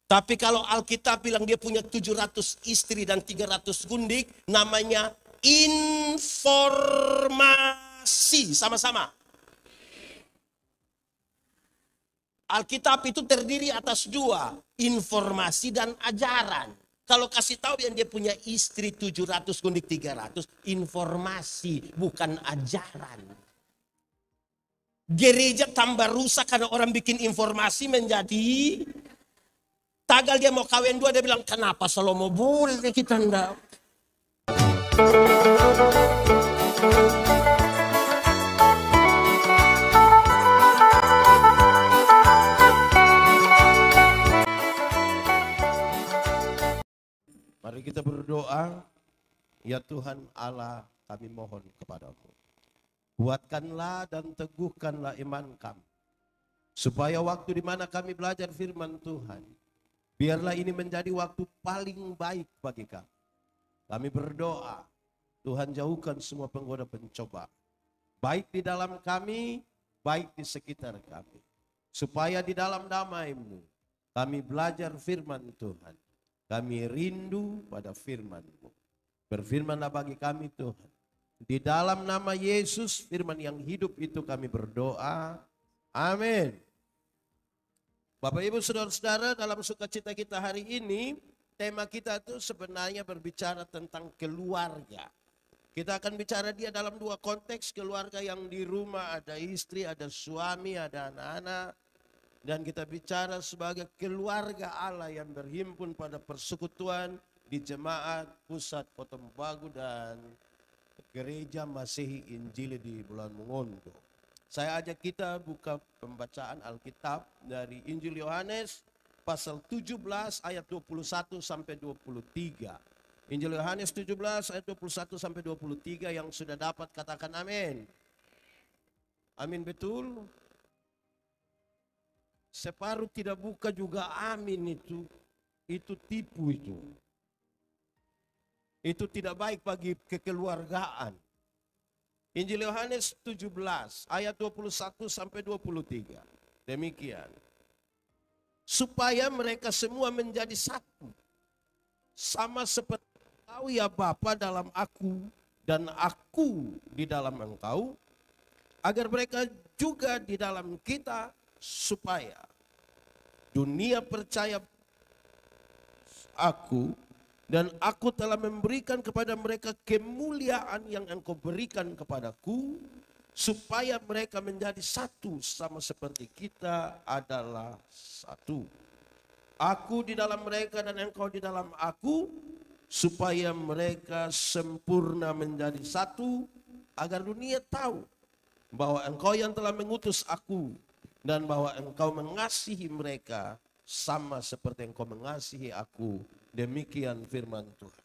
Tapi kalau Alkitab bilang dia punya 700 istri dan 300 gundik, namanya informasi. Sama-sama. Alkitab itu terdiri atas dua, informasi dan ajaran. Kalau kasih tahu yang dia punya istri 700 gundik 300, informasi bukan ajaran. Gereja tambah rusak karena orang bikin informasi menjadi tagal. Dia mau kawin dua, dia bilang kenapa Salomo boleh kita enggak. Mari kita berdoa. Ya Tuhan Allah, kami mohon kepadamu, kuatkanlah dan teguhkanlah iman kami, supaya waktu di mana kami belajar firman Tuhan, biarlah ini menjadi waktu paling baik bagi kami. Kami berdoa, Tuhan jauhkan semua penggoda pencoba, baik di dalam kami, baik di sekitar kami, supaya di dalam damai-Mu kami belajar firman Tuhan. Kami rindu pada firman-Mu. Berfirmanlah bagi kami Tuhan. Di dalam nama Yesus, firman yang hidup itu kami berdoa. Amin. Bapak Ibu Saudara-saudara, dalam sukacita kita hari ini, tema kita itu sebenarnya berbicara tentang keluarga. Kita akan bicara dia dalam dua konteks, keluarga yang di rumah, ada istri, ada suami, ada anak-anak. Dan kita bicara sebagai keluarga Allah yang berhimpun pada persekutuan di Jemaat Pusat Kota Mobagu dan Gereja Masehi Injili di Bulan Mongondo. Saya ajak kita buka pembacaan Alkitab dari Injil Yohanes pasal 17 ayat 21 sampai 23. Injil Yohanes 17 ayat 21 sampai 23, yang sudah dapat katakan amin. Amin betul. Separuh tidak buka juga amin itu tipu itu. Itu tidak baik bagi kekeluargaan. Injil Yohanes 17 ayat 21 sampai 23. Demikian. Supaya mereka semua menjadi satu. Sama seperti Engkau ya Bapa dalam aku dan aku di dalam Engkau, agar mereka juga di dalam kita, supaya dunia percaya aku dan aku telah memberikan kepada mereka kemuliaan yang Engkau berikan kepadaku, supaya mereka menjadi satu sama seperti kita adalah satu. Aku di dalam mereka dan Engkau di dalam aku, supaya mereka sempurna menjadi satu, agar dunia tahu bahwa Engkau yang telah mengutus aku dan bahwa Engkau mengasihi mereka sama seperti Engkau mengasihi aku. Demikian firman Tuhan.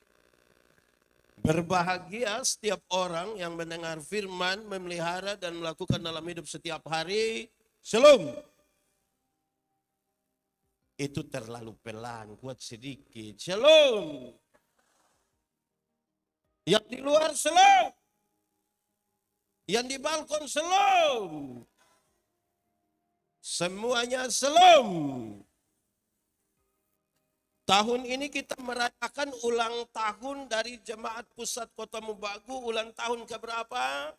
Berbahagia setiap orang yang mendengar firman, memelihara dan melakukan dalam hidup setiap hari. Shalom. Itu terlalu pelan, kuat sedikit. Shalom. Yang di luar shalom. Yang di balkon shalom. Semuanya shalom. Tahun ini kita merayakan ulang tahun dari Jemaat Pusat Kota Mobagu. Ulang tahun keberapa?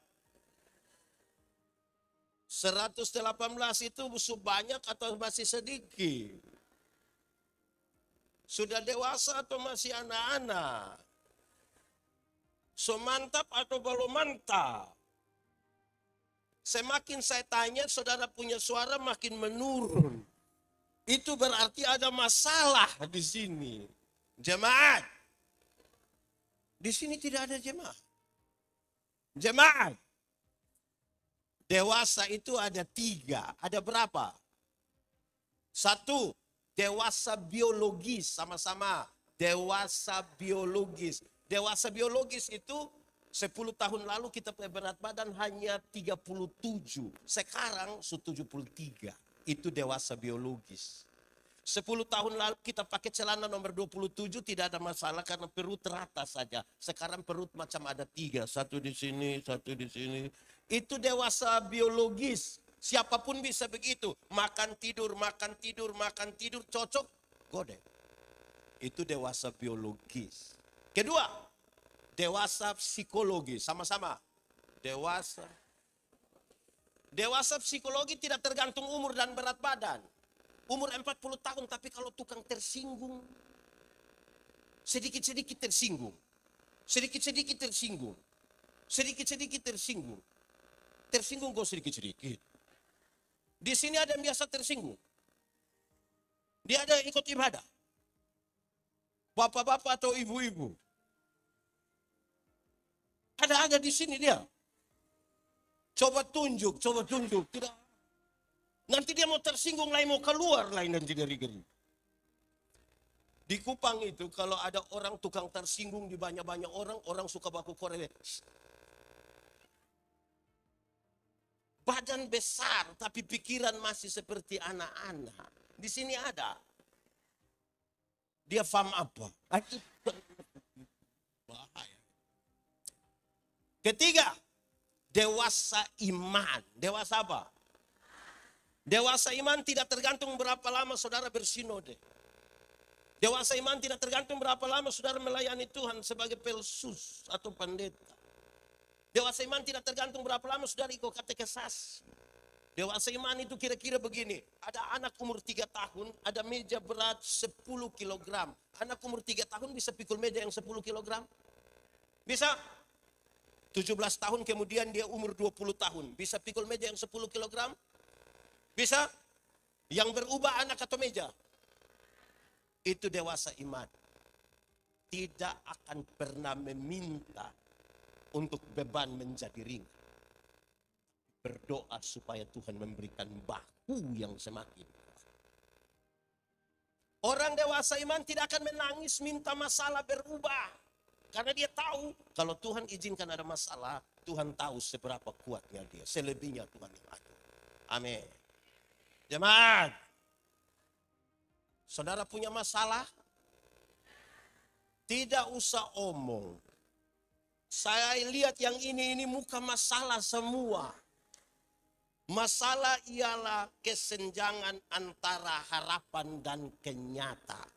118 itu banyak atau masih sedikit? Sudah dewasa atau masih anak-anak? So mantap atau belum mantap? Semakin saya tanya, saudara punya suara makin menurun. Itu berarti ada masalah di sini. Jemaat. Di sini tidak ada jemaat. Jemaat. Dewasa itu ada 3. Ada berapa? 1. Dewasa biologis, sama-sama. Dewasa biologis. Dewasa biologis itu 10 tahun lalu kita berat badan hanya 37. Sekarang 73. Itu dewasa biologis. 10 tahun lalu kita pakai celana nomor 27 tidak ada masalah karena perut rata saja. Sekarang perut macam ada 3. Satu di sini, satu di sini. Itu dewasa biologis. Siapapun bisa begitu. Makan tidur, makan tidur, makan tidur. Cocok? godek. Itu dewasa biologis. Kedua, dewasa psikologi. Sama-sama. Dewasa. Dewasa psikologi tidak tergantung umur dan berat badan. Umur 40 tahun, tapi kalau tukang tersinggung, sedikit-sedikit tersinggung. Sedikit-sedikit tersinggung. Sedikit-sedikit tersinggung. Tersinggung kok sedikit-sedikit. Di sini ada yang biasa tersinggung. Dia ada yang ikut ibadah. Bapak-bapak atau ibu-ibu. Ada di sini dia. Coba tunjuk. Tidak. Nanti dia mau tersinggung lain, mau keluar lain nanti dari geri. Di Kupang itu kalau ada orang tukang tersinggung di banyak-banyak orang suka baku korek. Badan besar tapi pikiran masih seperti anak-anak. Di sini ada. Dia paham apa? Bahaya. Ketiga, dewasa iman. Dewasa apa? Dewasa iman tidak tergantung berapa lama saudara bersinode. Dewasa iman tidak tergantung berapa lama saudara melayani Tuhan sebagai pelsus atau pendeta. Dewasa iman tidak tergantung berapa lama saudara ikut katekesasi. Dewasa iman itu kira-kira begini. Ada anak umur 3 tahun, ada meja berat 10 kilogram. Anak umur 3 tahun bisa pikul meja yang 10 kilogram? Bisa? 17 tahun kemudian dia umur 20 tahun. Bisa pikul meja yang 10 kilogram? Bisa? Yang berubah anak atau meja? Itu dewasa iman. Tidak akan pernah meminta untuk beban menjadi ringan. Berdoa supaya Tuhan memberikan bahu yang semakin. Orang dewasa iman tidak akan menangis minta masalah berubah. Karena dia tahu kalau Tuhan izinkan ada masalah, Tuhan tahu seberapa kuatnya dia. Selebihnya Tuhan yang atur. Amin. Jemaat, saudara punya masalah? Tidak usah omong. Saya lihat yang ini muka masalah semua. Masalah ialah kesenjangan antara harapan dan kenyataan.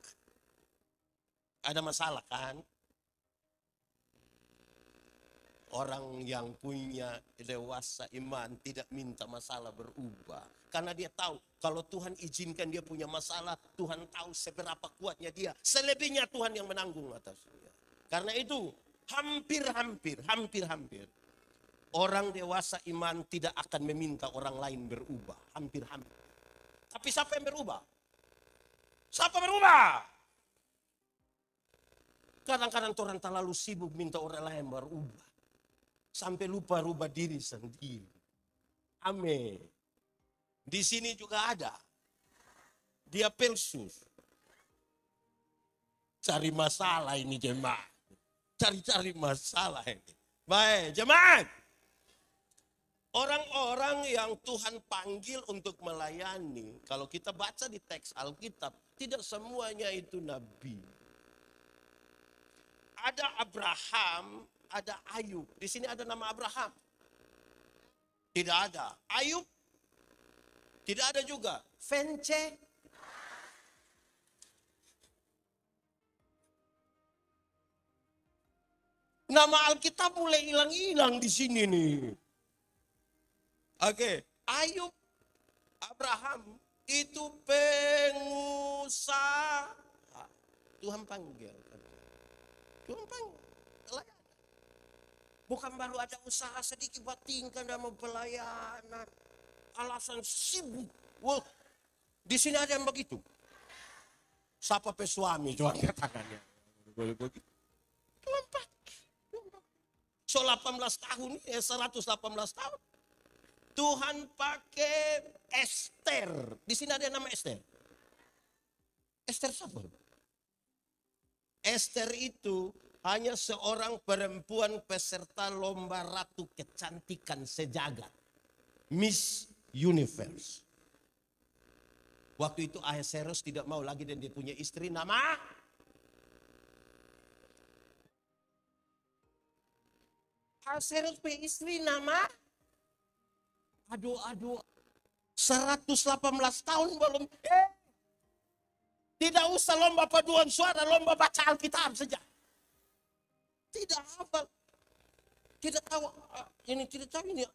Ada masalah kan? Orang yang punya dewasa iman tidak minta masalah berubah. Karena dia tahu kalau Tuhan izinkan dia punya masalah, Tuhan tahu seberapa kuatnya dia. Selebihnya Tuhan yang menanggung atasnya. Karena itu hampir-hampir. Orang dewasa iman tidak akan meminta orang lain berubah. Hampir-hampir. Tapi siapa yang berubah? Siapa berubah? Kadang-kadang orang terlalu sibuk minta orang lain berubah. Sampai lupa rubah diri sendiri. Amin. Di sini juga ada. Dia pelsus. Cari masalah ini jemaat. Cari masalah ini. Baik jemaat. Orang-orang yang Tuhan panggil untuk melayani. Kalau kita baca di teks Alkitab. Tidak semuanya itu nabi. Ada Abraham, ada Ayub. Di sini ada nama Abraham. Tidak ada. Ayub. Tidak ada juga. Vence. Nama Alkitab mulai hilang-hilang di sini nih. Oke. Ayub, Abraham itu pengusaha. Tuhan panggil. Tuhan panggil. Bukan baru ada usaha sedikit buat tinggal dan pelayanan. Alasan sibuk. Wah, di sini ada yang begitu. Siapa pesuami coba angkat tangannya. Tuhan pakai. So 18 tahun, 118 tahun. Tuhan pakai Esther. Di sini ada nama Esther. Esther siapa? Esther itu hanya seorang perempuan peserta lomba ratu kecantikan sejagat. Miss Universe. Waktu itu Ahasuerus tidak mau lagi dan dia punya istri nama Ahasuerus punya istri nama aduh 118 tahun belum Tidak usah lomba paduan suara, lomba baca Alkitab saja. Tidak hafal. Tidak tahu ini, tidak tahu ini.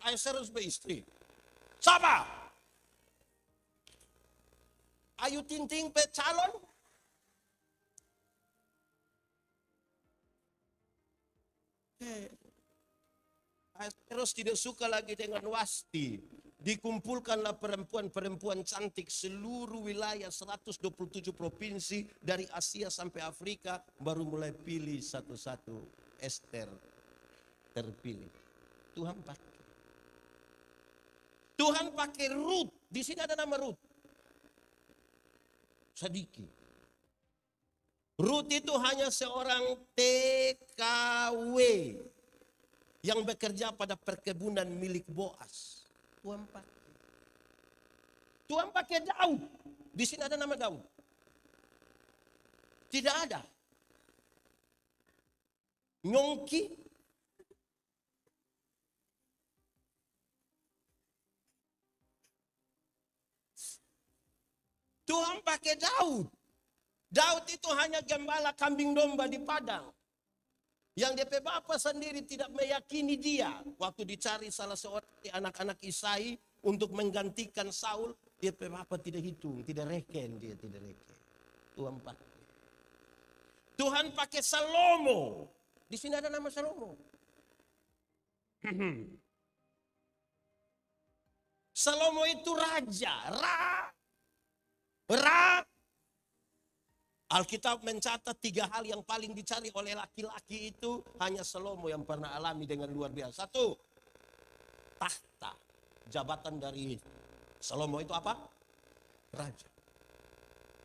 Ayah harus beristri. Siapa? Ayu Ting Ting calon? Terus tidak suka lagi dengan Wasti. Dikumpulkanlah perempuan-perempuan cantik seluruh wilayah 127 provinsi dari Asia sampai Afrika, baru mulai pilih satu-satu. Esther terpilih. Tuhan pakai Ruth. Di sini ada nama Ruth. Sedikit. Ruth itu hanya seorang TKW yang bekerja pada perkebunan milik Boas. Tuhan pakai Daud. Di sini ada nama Daud. Tidak ada. Nyongki. Tuhan pakai Daud. Daud itu hanya gembala kambing domba di padang. Yang DP Bapak sendiri tidak meyakini dia. Waktu dicari salah seorang di anak-anak Isai untuk menggantikan Saul, DP Bapak tidak hitung, tidak reken, dia tidak reken. Tuhan pakai Salomo. Di sini ada nama Salomo. Salomo itu raja. Alkitab mencatat 3 hal yang paling dicari oleh laki-laki itu hanya Salomo yang pernah alami dengan luar biasa. 1, tahta. Jabatan dari Salomo itu apa? Raja.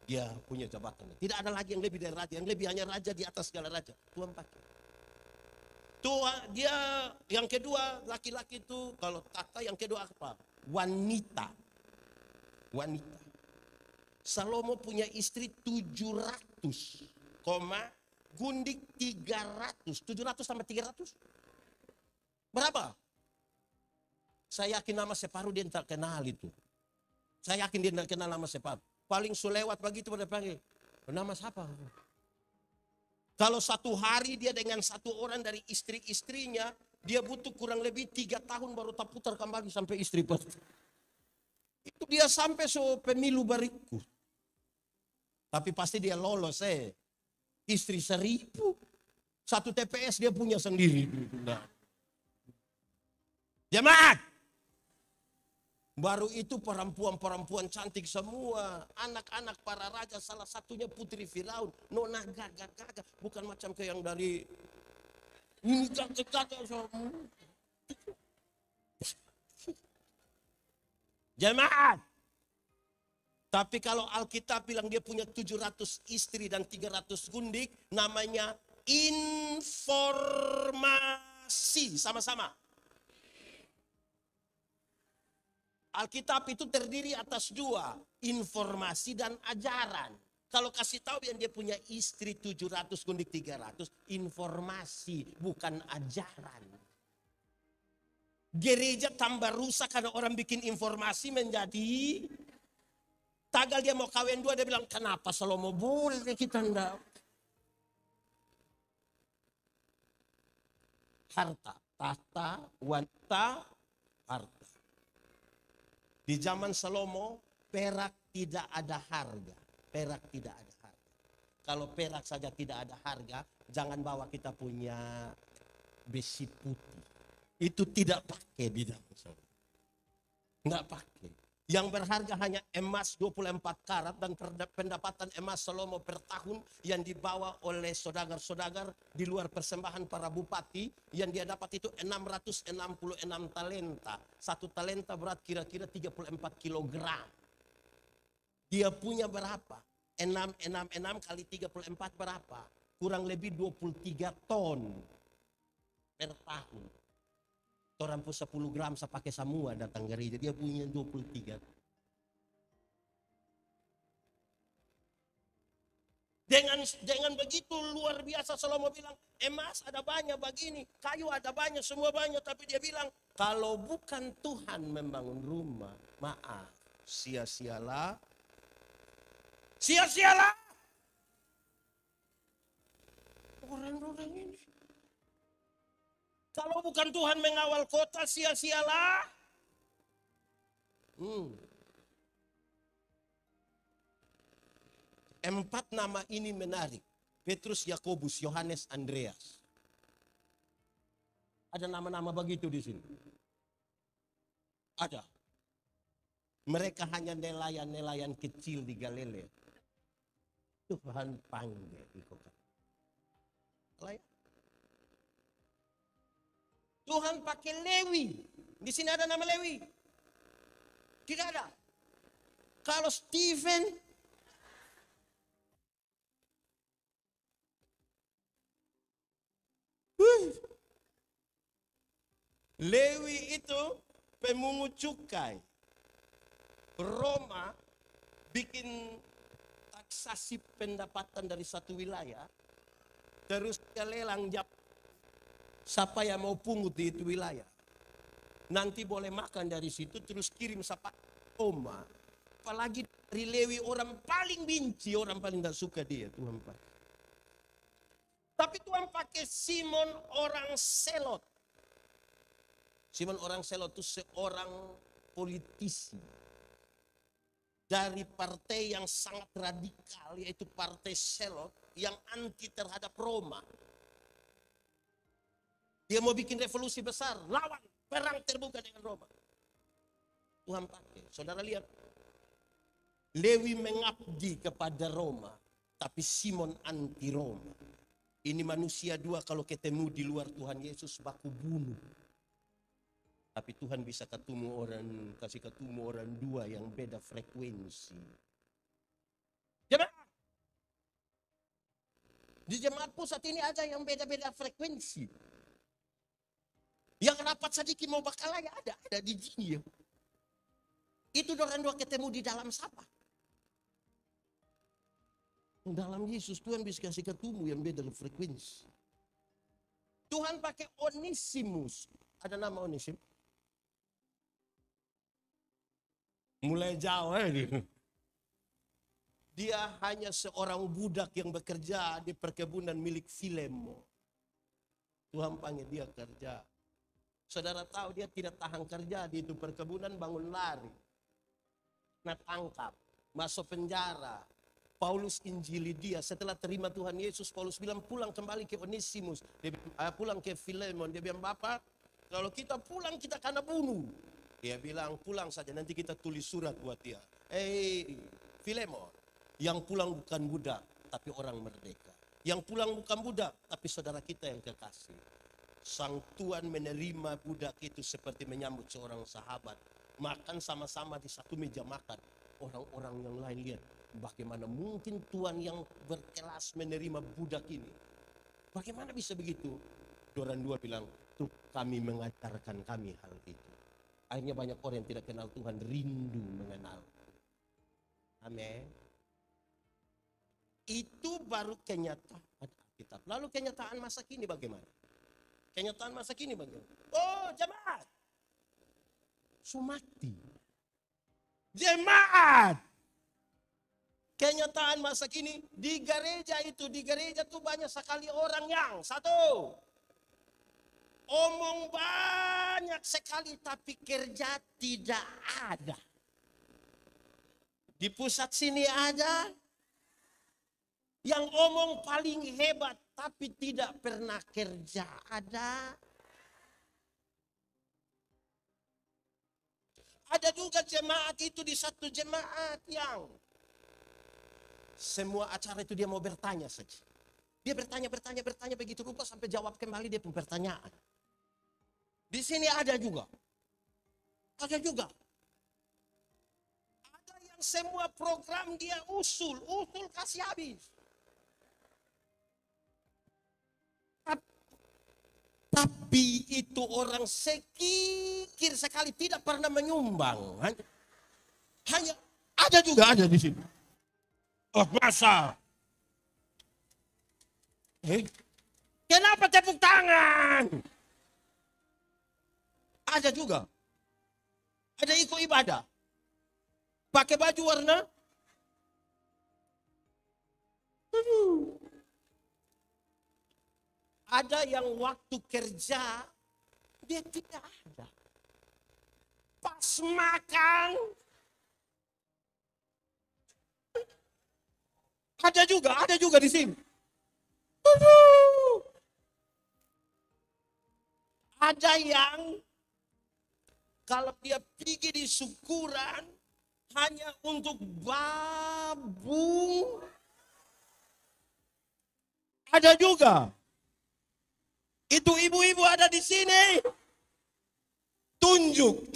Dia punya jabatan. Tidak ada lagi yang lebih dari raja. Yang lebih hanya raja di atas segala raja. Tuhan pakai. Dia yang kedua, laki-laki itu kalau tahta, yang kedua apa? Wanita. Salomo punya istri 700, gundik 300. 700 tambah 300. Berapa? Saya yakin nama separuh dia tidak kenal itu. Saya yakin dia tidak kenal nama separuh. Paling sulewat begitu pada panggil. Nama siapa? Kalau satu hari dia dengan satu orang dari istri-istrinya, dia butuh kurang lebih 3 tahun baru tak putar kembali sampai istri. Itu dia sampai pemilu berikut. Tapi pasti dia lolos Istri 1000. 1 TPS dia punya sendiri. Jemaat. Baru itu perempuan-perempuan cantik semua. Anak-anak para raja, salah satunya putri Firaun. Nona gagah-gagah. Bukan macam kayak yang dari ini gagah-gagah semua. Jemaat. Tapi kalau Alkitab bilang dia punya 700 istri dan 300 gundik, namanya informasi. Sama-sama. Alkitab itu terdiri atas 2, informasi dan ajaran. Kalau kasih tahu dia punya istri 700 gundik 300, informasi bukan ajaran. Gereja tambah rusak karena orang bikin informasi menjadi tagal. Dia mau kawin 2, dia bilang kenapa Salomo boleh kita enggak. Harta, tahta, wanita, harta. Di zaman Salomo, perak tidak ada harga. Perak tidak ada harga. Kalau perak saja tidak ada harga, jangan bawa kita punya besi putih. Itu tidak pakai di zaman Salomo. Enggak pakai. Yang berharga hanya emas 24 karat dan pendapatan emas Salomo per tahun yang dibawa oleh saudagar-saudagar di luar persembahan para bupati yang dia dapat itu 666 talenta. 1 talenta berat kira-kira 34 kilogram. Dia punya berapa? 6 kali 34 berapa? Kurang lebih 23 ton per tahun. Orang pun 10 gram saya pakai semua datang gereja. Dia punya 23. Dengan begitu luar biasa Salomo bilang, emas ada banyak begini, kayu ada banyak, semua banyak. Tapi dia bilang, kalau bukan Tuhan membangun rumah, maaf, sia-sialah Sia-sialah. Orang-orang ini. Kalau bukan Tuhan mengawal kota, sia-sialah. 4 nama ini menarik. Petrus, Yakobus, Yohanes, Andreas. Ada nama-nama begitu di sini. Ada. Mereka hanya nelayan-nelayan kecil di Galilea. Tuhan panggil ikut. Tuhan pakai Lewi. Di sini ada nama Lewi? Tidak ada. Kalau Stephen, Lewi itu pemungut cukai. Roma bikin taksasi pendapatan dari satu wilayah. Terus dia lelang siapa yang mau pungut di itu wilayah. Nanti boleh makan dari situ, terus kirim siapa Roma. Apalagi dari Lewi, orang paling benci, orang paling tidak suka dia. Tuhan pakai. Tapi Tuhan pakai Simon orang Selot. Simon orang Selot itu seorang politisi dari partai yang sangat radikal, yaitu partai Selot yang anti terhadap Roma. Dia mau bikin revolusi besar, lawan, perang terbuka dengan Roma. Tuhan pakai. Saudara lihat, Lewi mengabdi kepada Roma, tapi Simon anti Roma. Ini manusia dua kalau ketemu di luar Tuhan Yesus baku bunuh. Tapi Tuhan bisa kasih ketemu orang dua yang beda frekuensi. Jemaat. Di jemaat pusat ini ada yang beda-beda frekuensi. Yang rapat sedikit mau bakal lagi ada di sini. Itu orang dua ketemu di dalam siapa? Dalam Yesus Tuhan bisa kasih ketemu yang beda frekuensi. Tuhan pakai Onesimus. Ada nama Onesimus? Mulai jauh Dia hanya seorang budak yang bekerja di perkebunan milik Filemon. Tuhan panggil dia kerja. Saudara tahu dia tidak tahan kerja di itu perkebunan, bangun lari. Nah, tangkap, masuk penjara. Paulus injili dia. Setelah terima Tuhan Yesus, Paulus bilang pulang kembali ke Onesimus. Dia pulang ke Filemon. Dia bilang, Bapak, kalau kita pulang kita kena bunuh. Dia bilang, pulang saja, nanti kita tulis surat buat dia. Filemon, yang pulang bukan budak, tapi orang merdeka. Yang pulang bukan budak, tapi saudara kita yang kekasih. Sang Tuhan menerima budak itu seperti menyambut seorang sahabat. Makan sama-sama di satu meja makan. Orang-orang yang lain lihat, bagaimana mungkin Tuhan yang berkelas menerima budak ini. Bagaimana bisa begitu? Orang dua bilang, tuh kami mengajarkan kami hal itu. Akhirnya banyak orang yang tidak kenal Tuhan rindu mengenal. Amin. Itu baru kenyataan Alkitab. Lalu kenyataan masa kini bagaimana? Kenyataan masa kini bagaimana? Oh, jemaat. Sumati. Jemaat. Kenyataan masa kini di gereja tuh banyak sekali orang yang satu, omong banyak sekali tapi kerja tidak ada. Di pusat sini ada yang omong paling hebat tapi tidak pernah kerja ada. Ada juga jemaat itu di satu jemaat yang semua acara itu dia mau bertanya saja. Dia bertanya begitu rupa sampai jawab kembali dia pun pertanyaan. Di sini ada juga. Ada juga. Ada yang semua program dia usul kasih habis. Tapi itu orang sekikir sekali tidak pernah menyumbang. Hanya ada juga ada di sini. Oh masa? Kenapa tepuk tangan? Ada juga. Ada ikut ibadah. Pakai baju warna Ada yang waktu kerja dia tidak ada. Pas makan ada juga di sini. Aduh. Ada yang kalau dia pergi di syukuran hanya untuk babung. Ada juga. Itu ibu-ibu ada di sini. Tunjuk.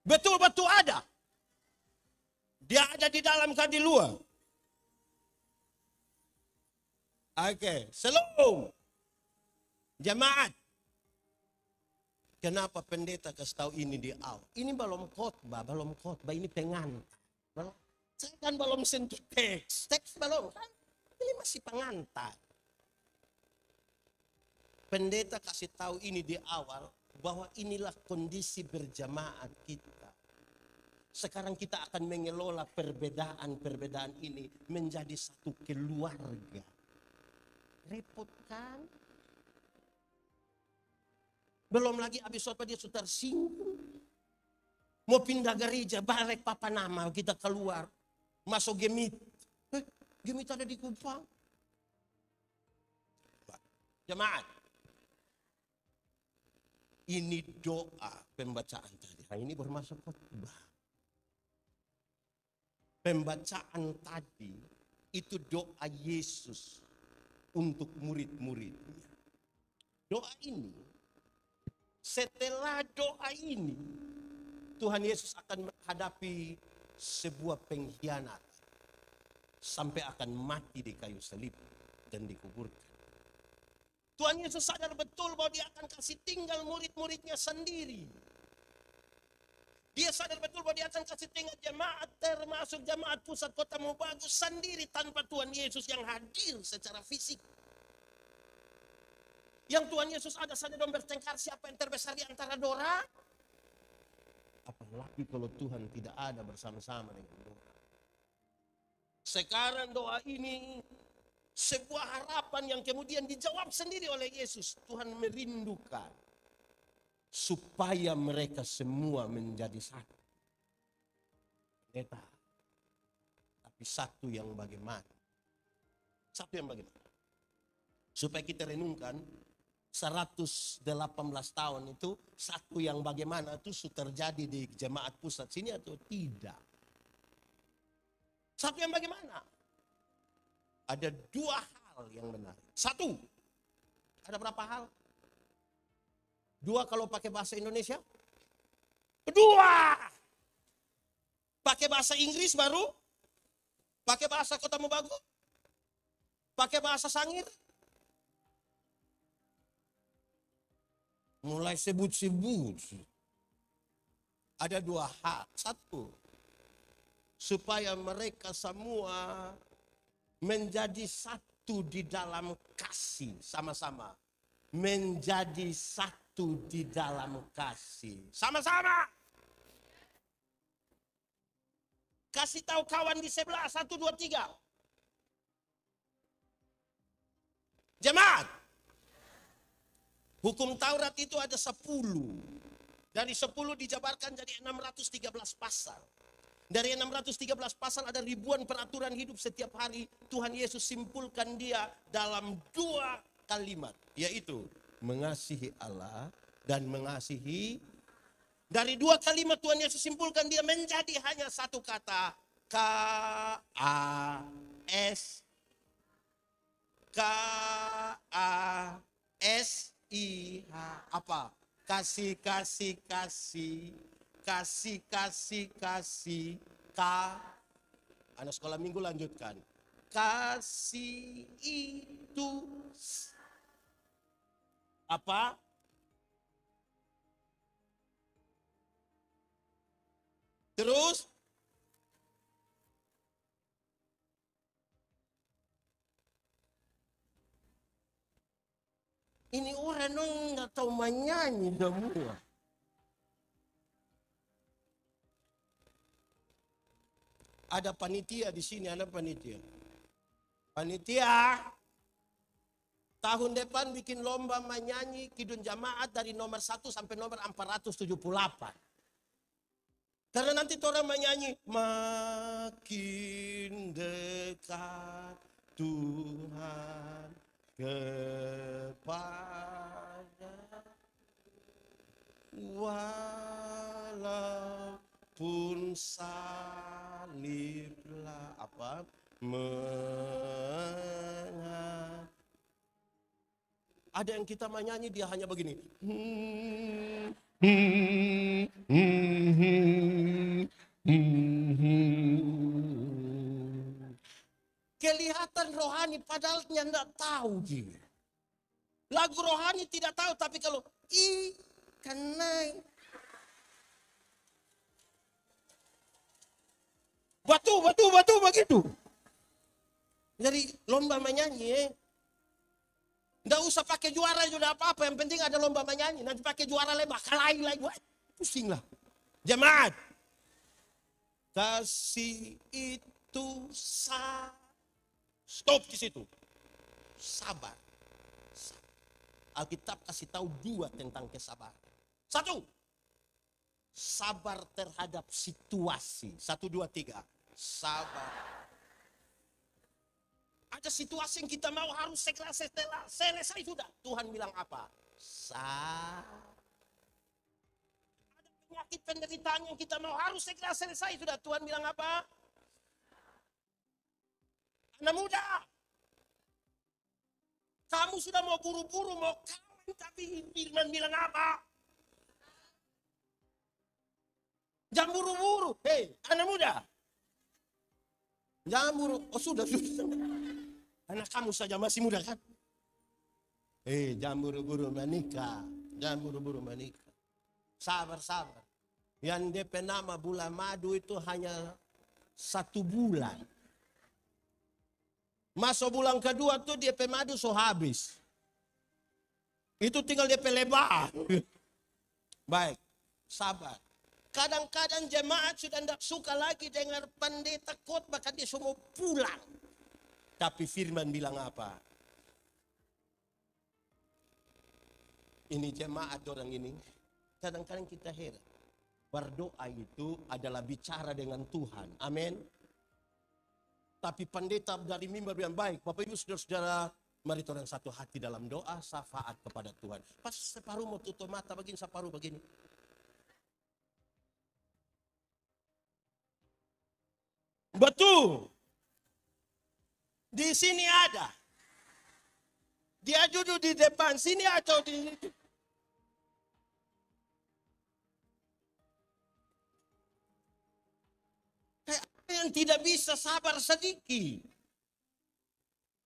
Betul-betul ada. Dia ada di dalam kan di luar. Oke, shalom. Jemaat. Kenapa pendeta kasih tahu ini di awal? Ini belum khotbah, ini pengantar. Saya kan belum sentuh teks belum kan? Ini masih pengantar. Pendeta kasih tahu ini di awal bahwa inilah kondisi berjamaat kita. Sekarang kita akan mengelola perbedaan ini menjadi satu keluarga. Repot kan? Belum lagi habis khotbah dia sudah tersinggung. Mau pindah gereja, balik papa nama kita keluar. Masuk gemit. Gemit ada di Kupang. Jemaat. Ini doa pembacaan tadi. Nah, ini baru masuk khotbah. Pembacaan tadi itu doa Yesus untuk murid-muridnya. Doa ini, setelah doa ini, Tuhan Yesus akan menghadapi sebuah pengkhianat sampai akan mati di kayu salib dan dikuburkan. Tuhan Yesus sadar betul bahwa dia akan kasih tinggal murid-muridnya sendiri. Dia sadar betul bahwa dia akan kasih tinggal jemaat termasuk jemaat pusat kota Mobagus sendiri tanpa Tuhan Yesus yang hadir secara fisik. Yang Tuhan Yesus ada saja dong bertengkar siapa yang terbesar di antara dora. Apalagi kalau Tuhan tidak ada bersama-sama dengan dora. Sekarang doa ini sebuah harapan yang kemudian dijawab sendiri oleh Yesus. Tuhan merindukan supaya mereka semua menjadi satu. Pendeta. Tapi satu yang bagaimana? Satu yang bagaimana? Supaya kita renungkan 118 tahun itu satu yang bagaimana itu sudah terjadi di jemaat pusat sini atau tidak? Satu yang bagaimana? Ada dua hal yang menarik. Satu, ada berapa hal? Dua kalau pakai bahasa Indonesia. Dua. Pakai bahasa Inggris baru. Pakai bahasa Kota Mobagus. Pakai bahasa Sangir. Mulai sebut-sebut. Ada dua hal. Satu, supaya mereka semua menjadi satu di dalam kasih sama-sama. Menjadi satu di dalam kasih. Sama-sama. Kasih tahu kawan di sebelah. 1, 2, 3. Jemaat. Hukum Taurat itu ada 10. Dari 10 dijabarkan jadi 613 pasal. Dari 613 pasal ada ribuan peraturan hidup setiap hari. Tuhan Yesus simpulkan dia dalam 2 kalimat. Yaitu mengasihi Allah dan mengasihi. Dari 2 kalimat Tuhan Yesus simpulkan dia menjadi hanya satu kata. K-A-S. K-A-S-I-H. Apa? Kasih, kasih, kasih. Kasih, kasih, kasih. Anak sekolah minggu lanjutkan. Kasih itu apa? Terus ini orang nggak tahu menyanyi semua. Ada panitia di sini, ada panitia. Panitia, tahun depan bikin lomba menyanyi Kidung Jemaat dari nomor 1 sampai nomor 478. Karena nanti orang menyanyi, makin dekat Tuhan kepada, walaupun saliblah apa ada yang kita menyanyi dia hanya begini. Kelihatan rohani padahal dia tidak tahu dia. Lagu rohani tidak tahu, tapi kalau karena batu begitu. Jadi lomba menyanyi, nggak usah pakai juara juga apa-apa, yang penting ada lomba menyanyi. Nanti pakai juara lebar, kalahin lagi, pusing lah. Jemaat, kasih itu stop di situ. Sabar. Alkitab kasih tahu 2 tentang kesabaran. 1, sabar terhadap situasi. 1, 2, 3. Sabar. Ada situasi yang kita mau harus segera selesai sudah. Tuhan bilang apa? Ada penyakit penderitaan yang kita mau harus segera selesai sudah. Tuhan bilang apa? Anak muda, kamu sudah mau buru-buru mau kawin, tapi Firman bilang apa? Jangan buru-buru. Hei, anak muda. Jangan buru. Oh sudah. Anak kamu saja masih muda kan? Jangan buru-buru menikah. Jangan buru-buru menikah. Sabar. Yang DP nama bulan madu itu hanya 1 bulan. Masuk bulan kedua tuh DP madu so habis. Itu tinggal DP lebar. Baik, sabar. Kadang-kadang jemaat sudah tidak suka lagi dengar pendeta khotbah, dia semua pulang. Tapi Firman bilang apa? Ini jemaat orang ini. Kadang-kadang kita heran. Berdoa itu adalah bicara dengan Tuhan. Amin. Tapi pendeta dari mimbar yang baik. Bapak Ibu saudara-saudara, mari orang satu hati dalam doa syafaat kepada Tuhan. Pas separuh mau tutup mata begini, separuh begini. Betul. Di sini ada. Dia duduk di depan sini atau di kayak yang tidak bisa sabar sedikit.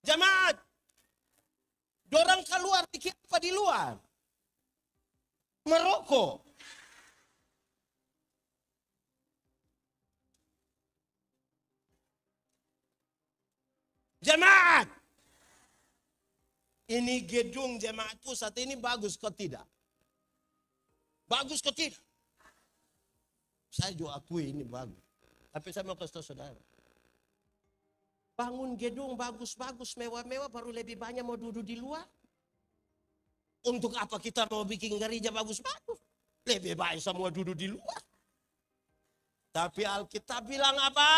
Jemaat, dorang keluar bikin apa di luar? Merokok. Jemaat, ini gedung jemaat pusat ini bagus kok tidak? Bagus kok tidak? Saya juga akui ini bagus. Tapi saya mau kasih tahu saudara. Bangun gedung bagus-bagus, mewah-mewah, baru lebih banyak mau duduk di luar. Untuk apa kita mau bikin gereja bagus-bagus? Lebih baik semua duduk di luar. Tapi Alkitab bilang apa?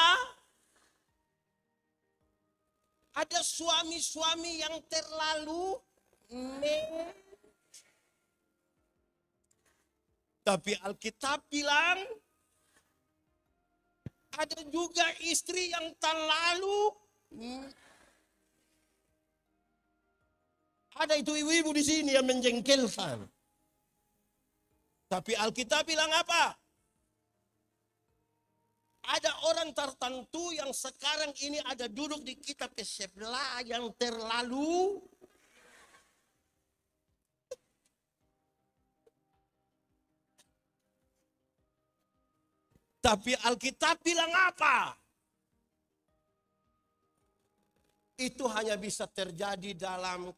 Ada suami-suami yang terlalu tapi Alkitab bilang ada juga istri yang terlalu ada itu ibu-ibu di sini yang menjengkelkan. Tapi Alkitab bilang apa? Ada orang tertentu yang sekarang ini ada duduk di kitab sebelah yang terlalu tapi Alkitab bilang apa? Itu hanya bisa terjadi dalam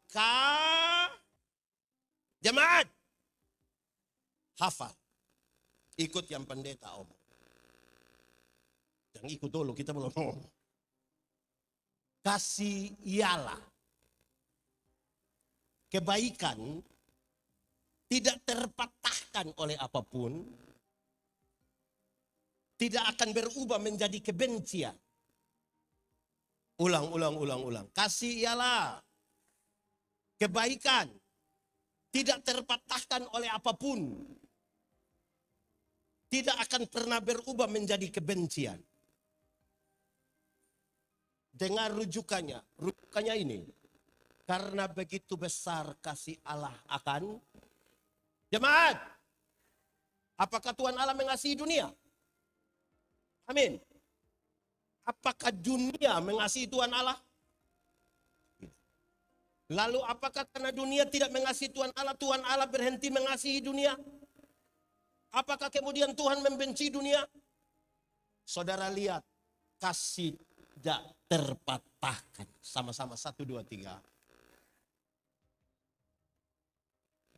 jemaat. Hafal. Ikut yang pendeta omong. Yang ikut dulu, kita belum ngomong. Kasih ialah kebaikan tidak terpatahkan oleh apapun, tidak akan berubah menjadi kebencian. Ulang. Kasih ialah kebaikan tidak terpatahkan oleh apapun, tidak akan pernah berubah menjadi kebencian. Dengar rujukannya ini. Karena begitu besar kasih Allah akan jemaat. Apakah Tuhan Allah mengasihi dunia? Amin. Apakah dunia mengasihi Tuhan Allah? Lalu apakah karena dunia tidak mengasihi Tuhan Allah berhenti mengasihi dunia? Apakah kemudian Tuhan membenci dunia? Saudara lihat, kasih tidak terpatahkan. Sama-sama 1, 2, 3.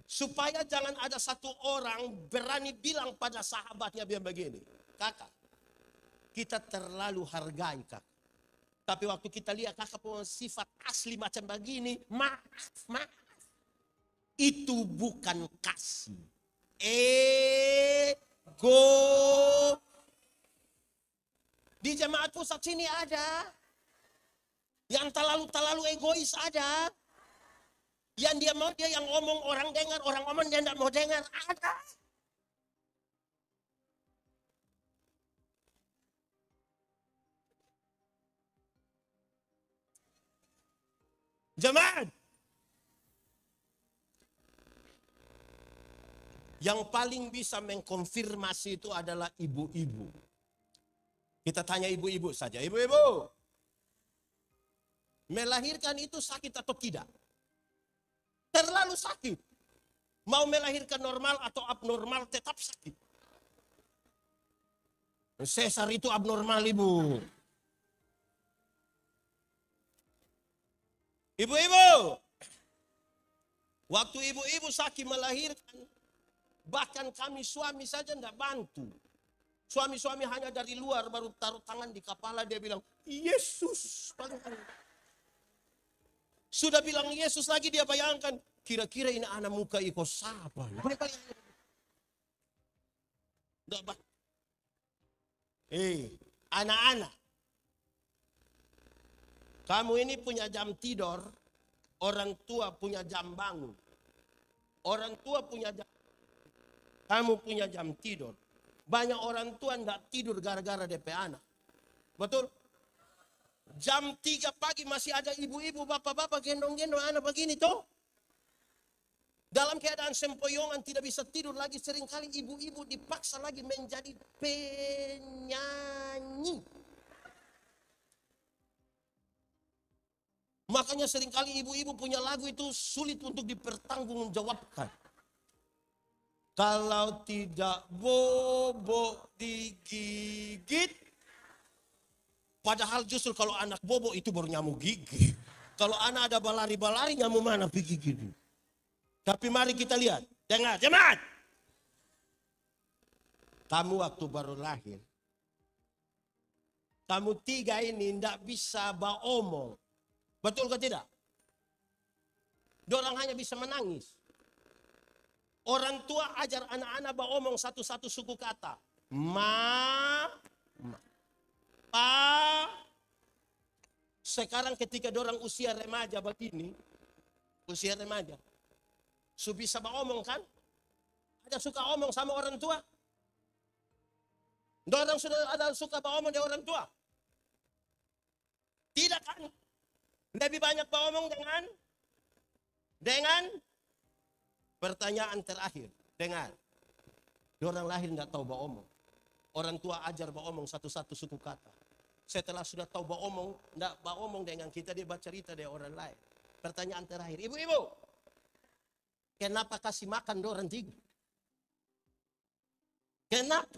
Supaya jangan ada satu orang berani bilang pada sahabatnya biar begini. Kakak, kita terlalu hargai kakak. Tapi waktu kita lihat kakak punya sifat asli macam begini, maaf. Itu bukan kasih. Ego. Di jemaat pusat sini ada. Yang terlalu egois ada. Yang dia mau, dia yang ngomong orang dengar, orang ngomong dia tidak mau dengar. Ada. Jemaat. Yang paling bisa mengkonfirmasi itu adalah ibu-ibu. Kita tanya ibu-ibu saja. Ibu-ibu, melahirkan itu sakit atau tidak? Terlalu sakit. Mau melahirkan normal atau abnormal tetap sakit. Sesar itu abnormal, ibu. Ibu-ibu, waktu ibu-ibu sakit melahirkan, bahkan kami suami saja tidak bantu. Suami-suami hanya dari luar baru taruh tangan di kepala, dia bilang, Yesus. Sudah bilang Yesus lagi dia bayangkan, kira-kira ini anak muka iko siapa? Anak-anak. Kamu ini punya jam tidur, orang tua punya jam bangun. Orang tua punya jam, kamu punya jam tidur. Banyak orang tua enggak tidur gara-gara DP anak. Betul? Jam 3 pagi masih ada ibu-ibu, bapak-bapak gendong-gendong anak begini toh. Dalam keadaan sempoyongan tidak bisa tidur lagi, seringkali ibu-ibu dipaksa lagi menjadi penyanyi. Makanya seringkali ibu-ibu punya lagu itu sulit untuk dipertanggungjawabkan. Kalau tidak bobo digigit, padahal justru kalau anak bobo itu baru nyamuk gigi. Kalau anak ada balari-balari, nyamuk mana pergi gigi. Tapi mari kita lihat. Dengar, jemaat. Kamu waktu baru lahir, kamu 3 ini tidak bisa omong. Betul ke tidak? Dorang hanya bisa menangis. Orang tua ajar anak-anak omong satu-satu suku kata. Ma, pa. Sekarang ketika dorang usia remaja begini, usia remaja, bisa omong kan? Ada suka omong sama orang tua? Dorang sudah ada suka omong dengan orang tua? Tidak kan? Lebih banyak omong dengan pertanyaan terakhir. Dengar. Dorang lahir nggak tahu omong. Orang tua ajar omong satu-satu suku kata. Setelah sudah tahu omong, nggak omong dengan kita, dia baca cerita dari orang lain. Pertanyaan terakhir, ibu-ibu, kenapa kasih makan dorang 3?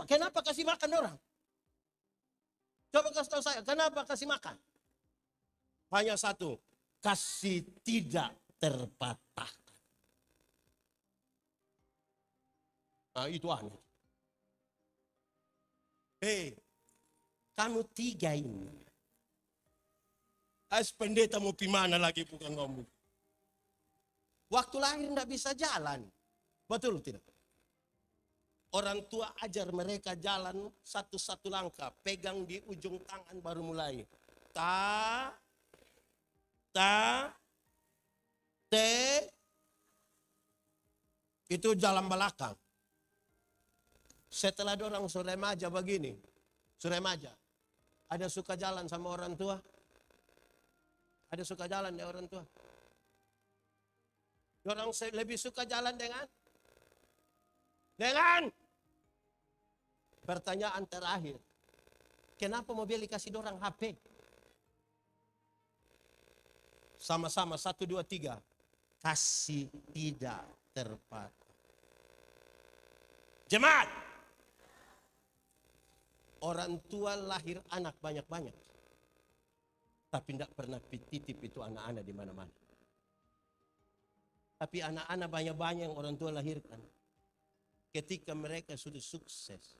Kenapa kasih makan dorang? Coba kasih tahu saya, kenapa kasih makan? Hanya satu, kasih tidak terpatahkan. Nah, itu aneh. Kamu tiga ini. Pendeta mau pimana lagi bukan ngomong. Waktu lahir tidak bisa jalan. Betul tidak? Orang tua ajar mereka jalan satu-satu langkah. Pegang di ujung tangan baru mulai. Ta, te. Itu jalan belakang. Setelah dorang suremaja begini. Suremaja. Ada suka jalan sama orang tua? Ada suka jalan dengan orang tua? Dorang lebih suka jalan dengan pertanyaan terakhir. Kenapa mobil dikasih dorang HP? Sama-sama 1, 2, 3. Kasih tidak terbatas. Jemaat. Orang tua lahir anak banyak-banyak. Tapi tidak pernah titip itu anak-anak di mana-mana. Tapi anak-anak banyak-banyak yang orang tua lahirkan. Ketika mereka sudah sukses,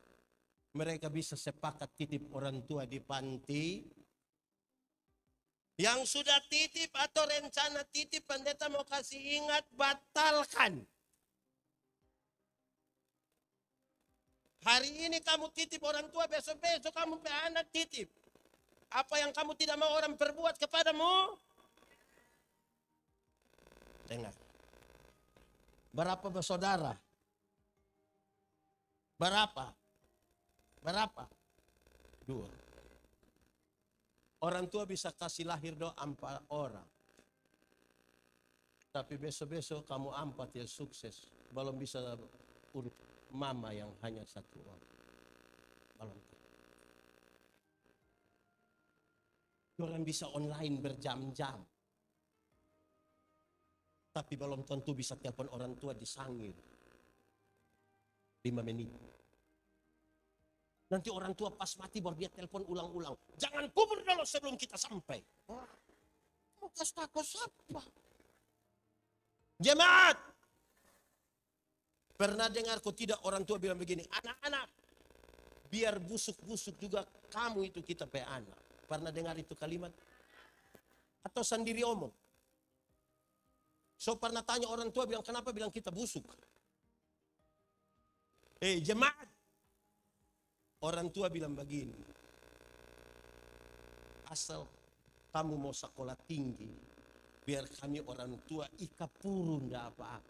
mereka bisa sepakat titip orang tua di panti. Yang sudah titip atau rencana titip, pendeta mau kasih ingat, batalkan. Hari ini kamu titip orang tua, besok-besok kamu punya anak titip. Apa yang kamu tidak mau orang perbuat kepadamu? Dengar. Berapa bersaudara? Berapa? 2. Orang tua bisa kasih lahir 4 orang. Tapi besok-besok kamu 4 ya sukses. Belum bisa urut mama yang hanya 1 orang. Belum. Orang bisa online berjam-jam. Tapi belum tentu bisa telepon orang tua disangir 5 menit. Nanti orang tua pas mati baru dia telepon ulang-ulang. Jangan kubur dulu sebelum kita sampai. Mau kasih takut siapa? Jemaat. Pernah dengar kok tidak orang tua bilang begini. Anak-anak. Biar busuk-busuk juga kamu itu kita pe anak. Pernah dengar itu kalimat? Atau sendiri omong? So pernah tanya orang tua bilang kenapa bilang kita busuk? Jemaat. Orang tua bilang begini. Asal kamu mau sekolah tinggi. Biar kami orang tua ikat perut enggak apa-apa.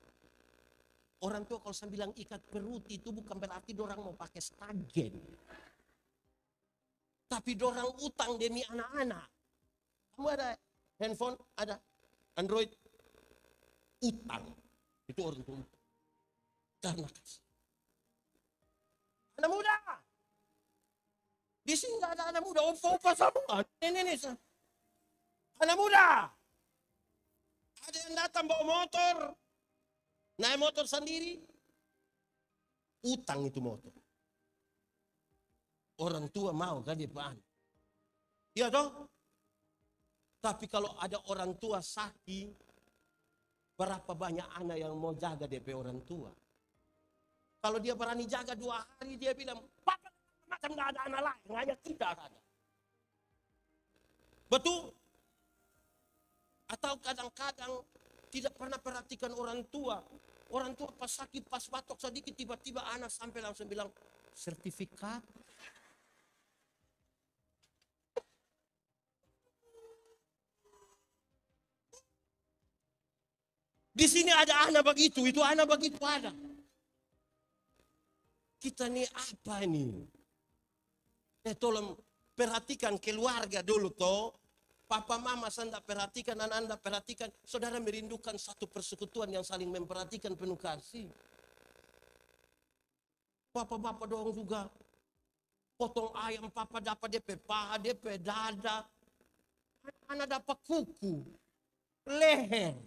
Orang tua kalau saya bilang ikat perut itu bukan berarti dorang mau pakai stagen. Tapi dorang utang demi anak-anak. Kamu ada handphone, ada Android. Utang. Itu orang tua. Karena kasih. Anak muda. Di sini nggak ada anak muda. Opa-opa semua. Ini. Anak muda. Ada yang datang bawa motor. Naik motor sendiri. Utang itu motor. Orang tua mau kan dia anak. Iya toh? Tapi kalau ada orang tua sakit, berapa banyak anak yang mau jaga DP orang tua? Kalau dia berani jaga 2 hari, dia bilang, Papa macam gak ada anak lain, hanya kita ada. Betul? Atau kadang-kadang tidak pernah perhatikan orang tua. Orang tua pas sakit, pas batuk sedikit, tiba-tiba anak sampai langsung bilang, sertifikat. Di sini ada anak begitu, itu anak begitu ada. Kita nih apa nih? Tolong perhatikan keluarga dulu toh. Papa mama saya tidak perhatikan, anak anda perhatikan. Saudara merindukan satu persekutuan yang saling memperhatikan penuh kasih. Bapak-bapak doang juga. Potong ayam papa dapat DP paha, DP dada. Anak dapat kuku, leher.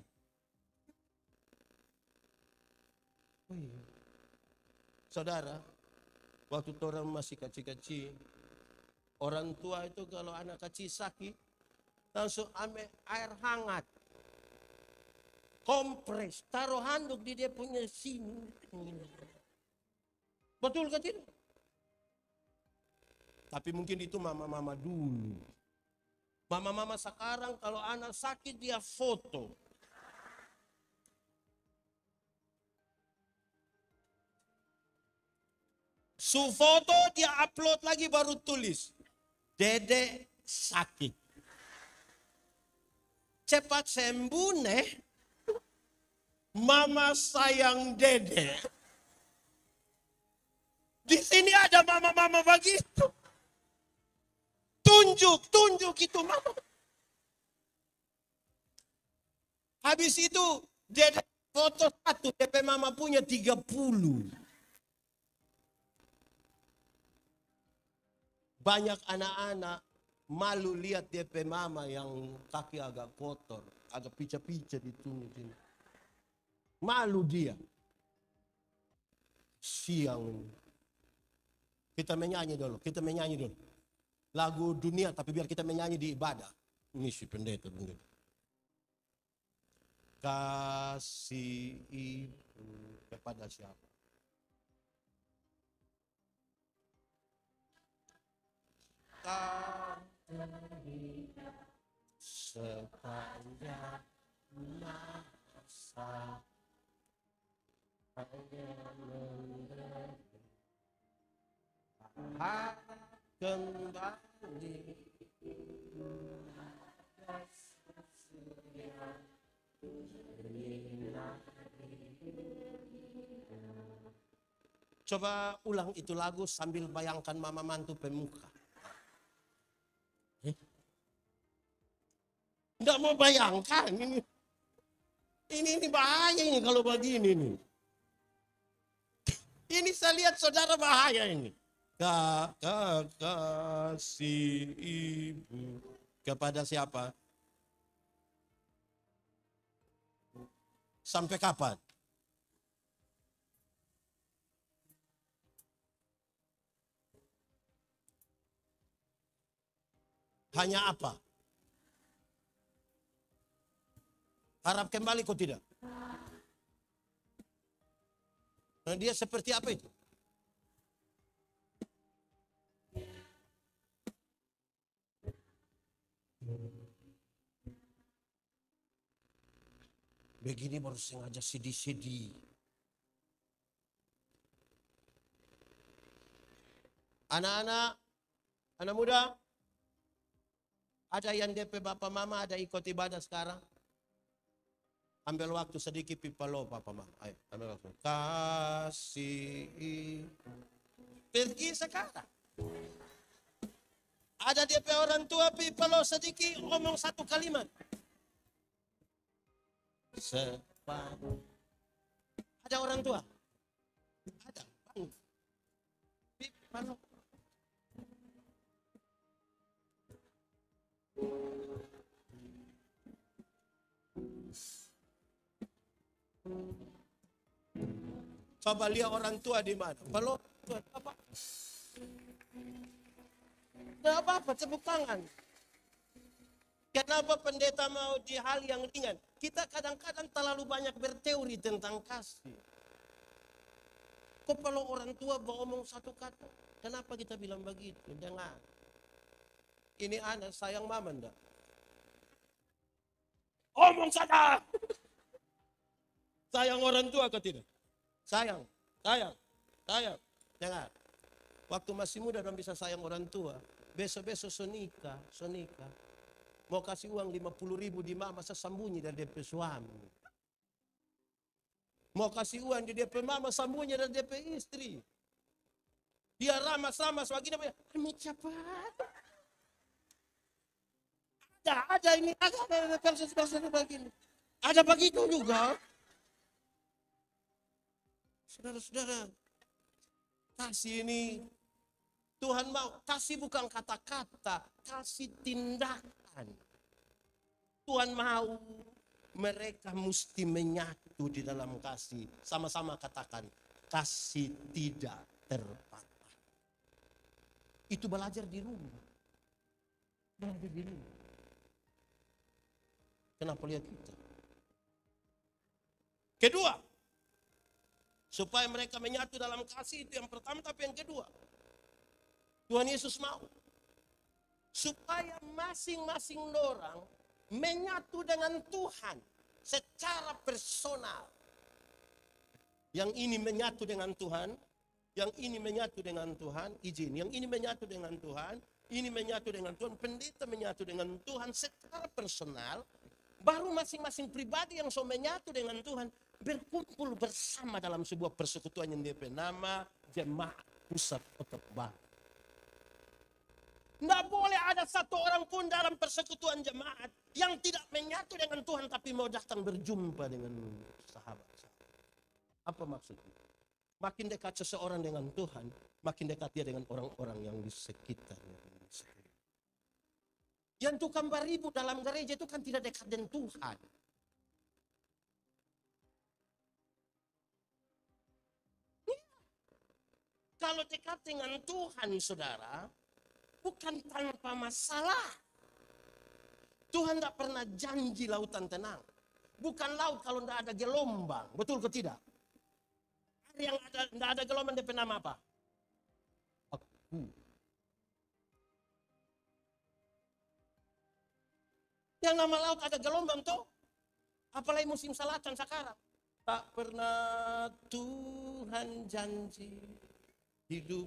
Saudara, waktu orang masih kecil-kecil, orang tua itu kalau anak kecil sakit, langsung ambil air hangat, kompres, taruh handuk di dia punya sini. Betul kan tidak? Tapi mungkin itu mama-mama dulu. Mama-mama sekarang kalau anak sakit dia foto. Su foto dia upload lagi baru tulis. Dede sakit. Cepat sembuh nih. Mama sayang Dede. Di sini ada mama-mama begitu. Tunjuk itu mama. Habis itu Dede foto satu, DP mama punya 30. Banyak anak-anak malu lihat DP mama yang kaki agak kotor, agak pica-pica di sini. Malu dia. Siang. Kita menyanyi dulu. Lagu dunia tapi biar kita menyanyi di ibadah. Ini si pendeta. Kasih ibu kepada siapa? Sepanjang masa kembali. Coba ulang itu lagu sambil bayangkan mama mantu pemuka. Nggak mau bayangkan ini. Ini bahaya ini kalau begini nih. Ini saya lihat saudara bahaya ini. Kasih ibu kepada siapa? Sampai kapan? Hanya apa? Harap kembali kok tidak? Nah, dia seperti apa itu? Begini baru sengaja sedih-sedih. Anak-anak, anak muda, ada yang DP bapak mama ada ikut ibadah sekarang? Ambil waktu sedikit pipalo papa mama. Ayo, ambil waktu. Kasih. Pergi sekarang. Ada DP orang tua pipalo sedikit ngomong satu kalimat. Ada orang tua? Ada. Pipalo. Coba lihat orang tua di mana. Kalau apa? Tidak apa-apa, tepuk tangan. Kenapa pendeta mau di hal yang ringan? Kita kadang-kadang terlalu banyak berteori tentang kasih. Kok kalau orang tua ngomong satu kata, kenapa kita bilang begitu? Dengar. Ini anak sayang mama enggak? Omong saja. Sayang orang tua atau tidak? Sayang. Dengar. Waktu masih muda dan bisa sayang orang tua. Besok-besok sonika. Mau kasih uang 50.000 di mama, sembunyi dari DP suami. Mau kasih uang di DP mama, sembunyi dari DP istri. Dia ramas-ramas begini. Amit cepat. Ada ini. Ada versi begini. Ada begitu juga. Saudara-saudara, kasih ini Tuhan mau, kasih bukan kata-kata, kasih tindakan. Tuhan mau mereka mesti menyatu di dalam kasih. Sama-sama katakan, kasih tidak terbatas. Itu belajar di rumah. Kenapa lihat kita? Kedua, supaya mereka menyatu dalam kasih itu yang pertama, tapi yang kedua, Tuhan Yesus mau. Supaya masing-masing orang menyatu dengan Tuhan secara personal. Yang ini menyatu dengan Tuhan, yang ini menyatu dengan Tuhan, izin. Yang ini menyatu dengan Tuhan, ini menyatu dengan Tuhan, pendeta menyatu dengan Tuhan secara personal. Baru masing-masing pribadi yang so menyatu dengan Tuhan berkumpul bersama dalam sebuah persekutuan yang bernama Jemaat Pusat Otot Baru. Tidak boleh ada satu orang pun dalam persekutuan jemaat yang tidak menyatu dengan Tuhan tapi mau datang berjumpa dengan sahabat. Apa maksudnya? Makin dekat seseorang dengan Tuhan, makin dekat dia dengan orang-orang yang di sekitarnya. Yang tukang beribu dalam gereja itu kan tidak dekat dengan Tuhan. Kalau dekat dengan Tuhan, saudara, bukan tanpa masalah. Tuhan tidak pernah janji lautan tenang. Bukan laut kalau tidak ada gelombang. Betul ke tidak? Yang tidak ada gelombang DP nama apa? Aku. Yang nama laut ada gelombang toh. Apalagi musim selatan sekarang. Tak pernah Tuhan janji hidup.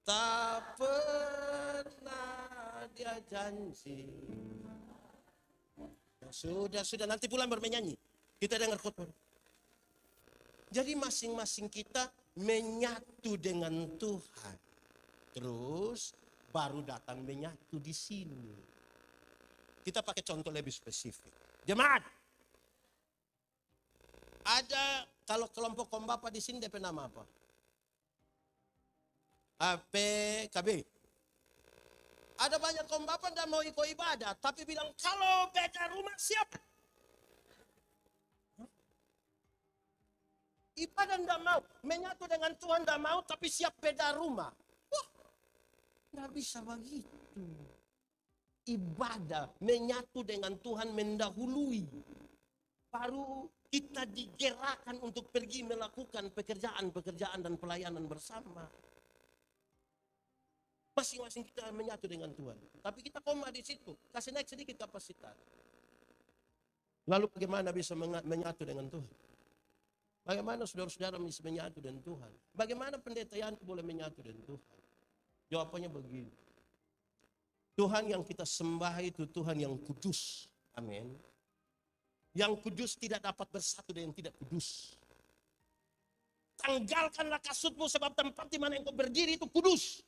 Tak pernah dia janji. Sudah nanti pulang bermenyanyi. Kita dengar khotbah. Jadi masing-masing kita menyatu dengan Tuhan. Terus baru datang menyatu di sini. Kita pakai contoh lebih spesifik. Jemaat. Ada kalau kelompok Kombapa di sini DP nama apa? APKB. Ada banyak Kombapa yang mau ikut ibadah, tapi bilang kalau beda rumah siap. Ibadah tidak mau, menyatu dengan Tuhan tidak mau, tapi siap beda rumah. Wah, tidak bisa begitu. Ibadah menyatu dengan Tuhan mendahului. Baru kita digerakkan untuk pergi melakukan pekerjaan-pekerjaan dan pelayanan bersama. Masing-masing kita menyatu dengan Tuhan. Tapi kita koma di situ, kasih naik sedikit kapasitas. Lalu bagaimana bisa menyatu dengan Tuhan? Bagaimana saudara-saudara bisa menyatu dengan Tuhan? Bagaimana pendeta Yanti boleh menyatu dengan Tuhan? Jawabannya begini. Tuhan yang kita sembah itu Tuhan yang kudus. Amin. Yang kudus tidak dapat bersatu dengan yang tidak kudus. Tanggalkanlah kasutmu sebab tempat di mana engkau berdiri itu kudus.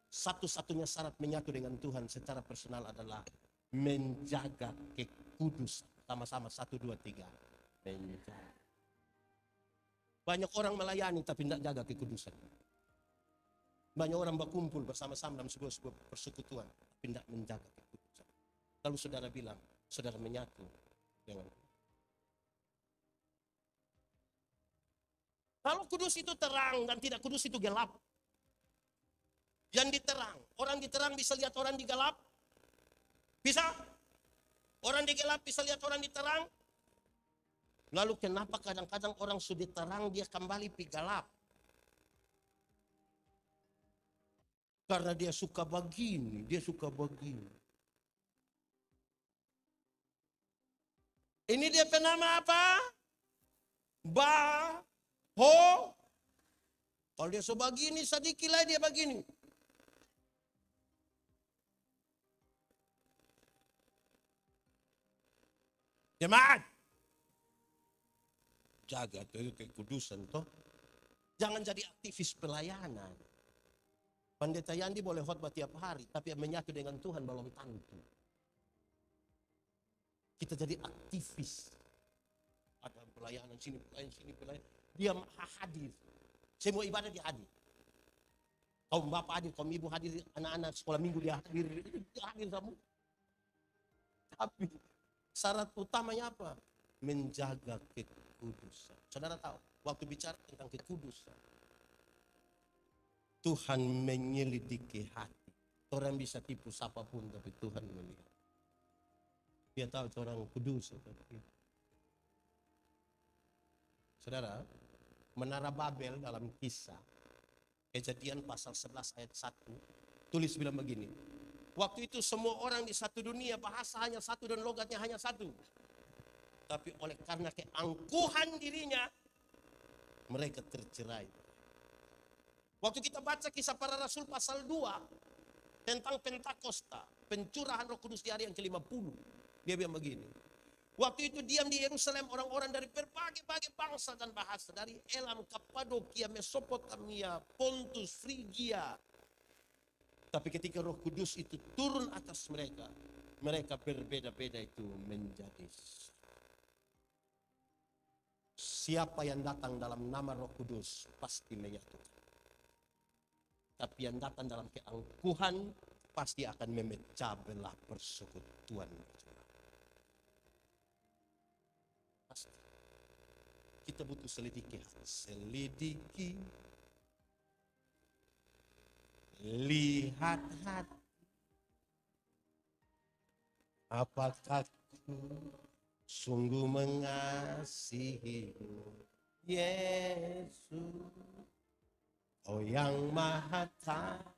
Satu-satunya syarat menyatu dengan Tuhan secara personal adalah menjaga kekudusan. Sama-sama 1, 2, 3. Menjaga. Banyak orang melayani tapi tidak jaga kekudusan. Banyak orang berkumpul bersama-sama dalam sebuah persekutuan tapi tidak menjaga kekudusan. Lalu saudara bilang, saudara menyatu dengan Tuhan. Kalau kudus itu terang dan tidak kudus itu gelap. Yang diterang, orang diterang bisa lihat orang digelap? Bisa? Orang digelap bisa lihat orang diterang? Lalu kenapa kadang-kadang orang sudah terang dia kembali pi gelap? Karena dia suka begini, dia suka begini. Ini dia penama apa? Ho. Kalau dia sebegini, sedikit lah dia begini. Jemaat. Jaga kekudusan toh. Jangan jadi aktivis pelayanan. Pendeta Yandi boleh khotbah tiap hari, tapi menyatu dengan Tuhan belum tentu. Kita jadi aktivis. Ada pelayanan sini, pelayanan sini, pelayanan. Dia hadir. Semua ibadah dia hadir. Kaum bapak hadir, kaum ibu hadir, anak-anak sekolah minggu dia hadir semua. Tapi syarat utamanya apa? Menjaga kekudusan. Saudara tahu, waktu bicara tentang kekudusan, Tuhan menyelidiki hati. Orang bisa tipu siapapun, tapi Tuhan melihat. Dia tahu orang kudus. Saudara, Menara Babel dalam kisah Kejadian pasal 11 ayat 1 tulis bilang begini. Waktu itu semua orang di satu dunia bahasa hanya satu dan logatnya hanya satu. Tapi oleh karena keangkuhan dirinya mereka tercerai. Waktu kita baca kisah para rasul pasal 2 tentang Pentakosta, pencurahan Roh Kudus di hari yang ke-50. Dia bilang begini. Waktu itu diam di Yerusalem orang-orang dari berbagai bangsa dan bahasa. Dari Elam, Kapadokia, Mesopotamia, Pontus, Frigia. Tapi ketika Roh Kudus itu turun atas mereka, mereka berbeda-beda itu menjadi. Siapa yang datang dalam nama Roh Kudus pasti menyatukan. Tapi yang datang dalam keangkuhan pasti akan memecah belah persekutuan. Pasti. Kita butuh selidiki. Lihat hati. Apakah ku sungguh mengasihimu, Yesus, oh yang maha tahu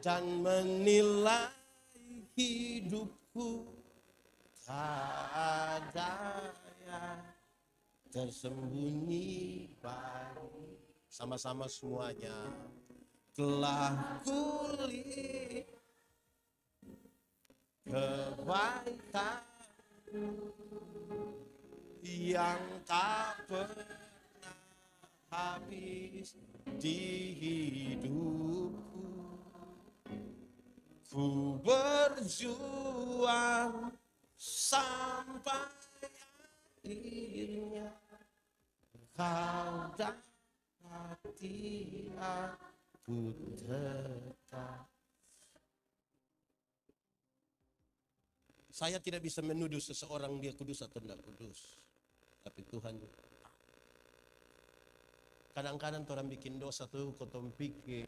dan menilai hidupku, tak ada yang tersembunyi bagi. Sama-sama semuanya. Telah kulihat kebaikan yang tak pernah habis di hidupku. Ku berjuang sampai akhirnya kau dapati aku tetap. Saya tidak bisa menuduh seseorang dia kudus atau tidak kudus. Tapi Tuhan, kadang-kadang orang bikin dosa tuh kotong pikir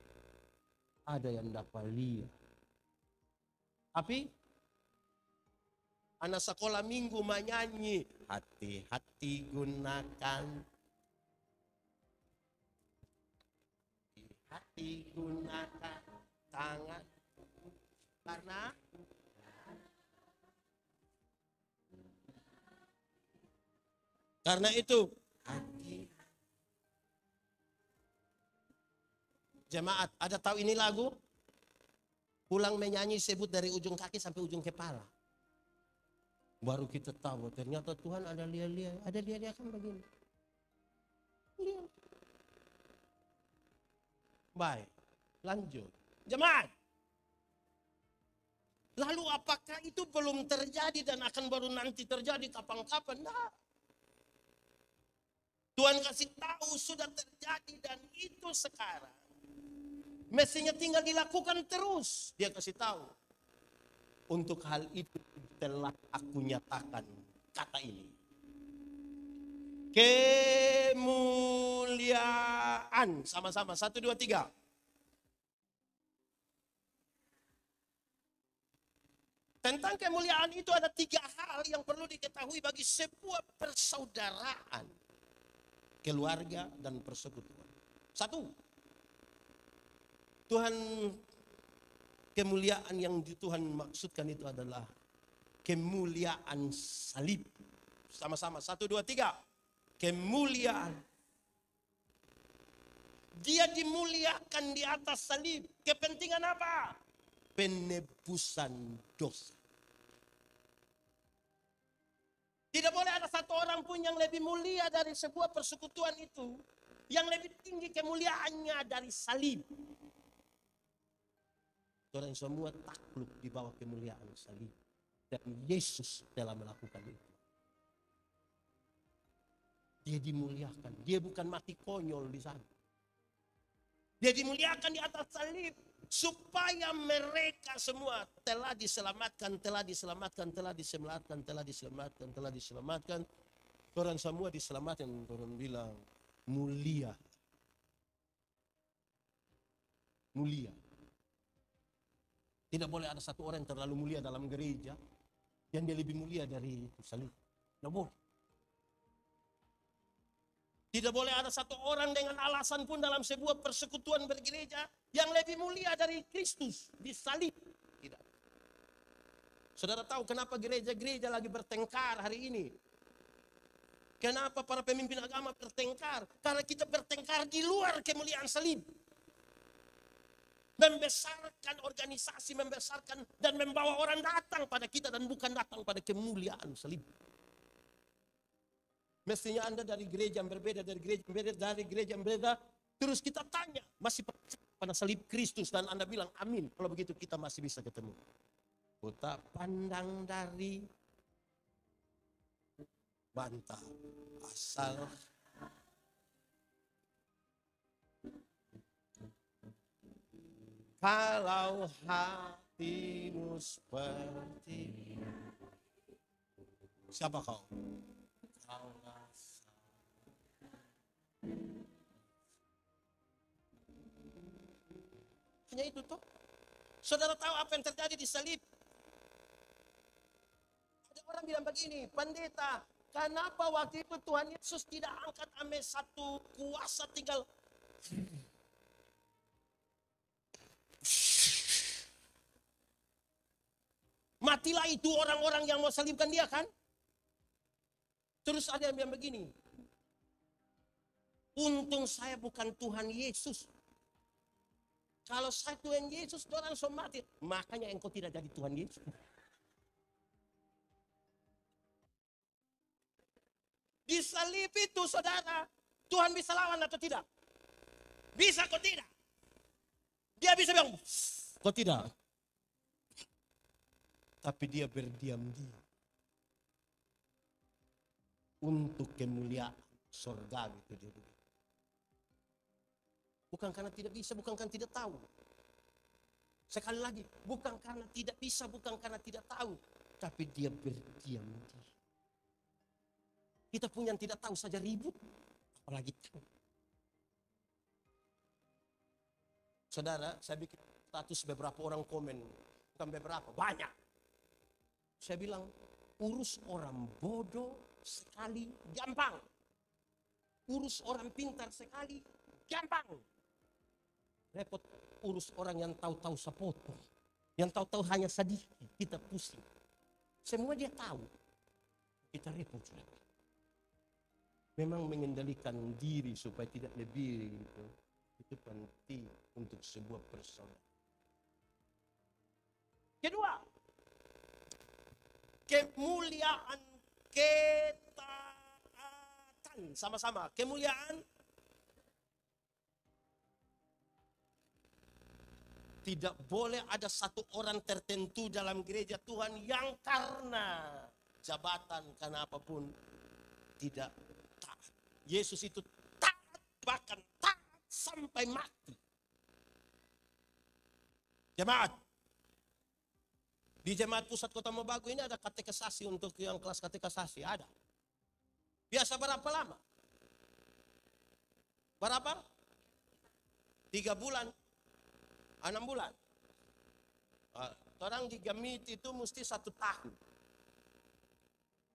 ada yang dapat lihat. Tapi anak sekolah minggu menyanyi, hati-hati gunakan, hati gunakan tangan, karena itu hati. Jemaat, ada tahu ini lagu? Pulang menyanyi sebut dari ujung kaki sampai ujung kepala. Baru kita tahu ternyata Tuhan ada lihat-lihat, ada lihat-lihat kan begini. Lihat. Baik, lanjut. Jemaat. Lalu apakah itu belum terjadi dan akan baru nanti terjadi kapan-kapan? Nah. Tuhan kasih tahu sudah terjadi dan itu sekarang. Mestinya tinggal dilakukan terus. Dia kasih tahu. Untuk hal itu telah aku nyatakan kata ini. Kemuliaan. Sama-sama. 1, 2, 3. Tentang kemuliaan itu ada 3 hal yang perlu diketahui bagi sebuah persaudaraan. Keluarga dan persekutuan. 1. Tuhan, kemuliaan yang Tuhan maksudkan itu adalah kemuliaan salib. Sama-sama. 1, 2, 3. Kemuliaan. Dia dimuliakan di atas salib. Kepentingan apa? Penebusan dosa. Tidak boleh ada satu orang pun yang lebih mulia dari sebuah persekutuan itu. Yang lebih tinggi kemuliaannya dari salib. Orang semua takluk di bawah kemuliaan salib. Dan Yesus telah melakukan itu. Dia dimuliakan. Dia bukan mati konyol di sana. Dia dimuliakan di atas salib. Supaya mereka semua telah diselamatkan, telah diselamatkan, telah diselamatkan, telah diselamatkan, telah diselamatkan. Orang semua diselamatkan. Orang bilang mulia. Mulia. Tidak boleh ada satu orang yang terlalu mulia dalam gereja yang dia lebih mulia dari salib. Tidak boleh. Tidak boleh ada satu orang dengan alasan pun dalam sebuah persekutuan bergereja yang lebih mulia dari Kristus disalib. Tidak. Saudara tahu kenapa gereja-gereja lagi bertengkar hari ini? Kenapa para pemimpin agama bertengkar? Karena kita bertengkar di luar kemuliaan salib. Membesarkan organisasi, membesarkan dan membawa orang datang pada kita dan bukan datang pada kemuliaan salib. Mestinya Anda dari gereja yang berbeda, dari gereja yang berbeda, terus kita tanya, masih percaya pada salib Kristus, dan Anda bilang amin. Kalau begitu kita masih bisa ketemu. Kota pandang dari bantah asal kalau hatimu seperti siapa kau? Hanya itu toh. Saudara tahu apa yang terjadi di salib? Ada orang bilang begini, pendeta, kenapa waktu itu Tuhan Yesus tidak angkat ame satu kuasa tinggal matilah itu orang-orang yang mau salibkan dia kan? Terus ada yang bilang begini, untung saya bukan Tuhan Yesus. Kalau saya Tuhan Yesus, orang langsung mati. Makanya engkau tidak jadi Tuhan Yesus. Di salib itu saudara, Tuhan bisa lawan atau tidak? Bisa kok tidak? Dia bisa bilang, kok tidak? Tapi dia berdiam diri. Untuk kemuliaan surgawi itu dia. Bukan karena tidak bisa, bukan karena tidak tahu. Sekali lagi, bukan karena tidak bisa, bukan karena tidak tahu. Tapi dia berdiam diri. Kita punya yang tidak tahu saja ribut. Apalagi tahu. Saudara, saya bikin status beberapa orang komen. Bukan beberapa, banyak. Saya bilang, urus orang bodoh sekali gampang. Urus orang pintar sekali gampang. Repot urus orang yang tahu-tahu sepotong. Yang tahu-tahu hanya sedikit, kita pusing. Semua dia tahu. Kita repot. Memang mengendalikan diri supaya tidak lebih itu penting untuk sebuah persaudaraan. Kedua, kemuliaan ketaatan. Sama-sama, kemuliaan tidak boleh ada satu orang tertentu dalam gereja Tuhan yang karena jabatan, karena apapun tidak taat. Yesus itu taat, bahkan taat sampai mati. Jemaat, di Jemaat Pusat Kota Mobagu ini ada katekisasi untuk yang kelas katekisasi, ada. Biasa berapa lama? Berapa? 3 bulan. 6 bulan. Orang di Gamit itu mesti 1 tahun.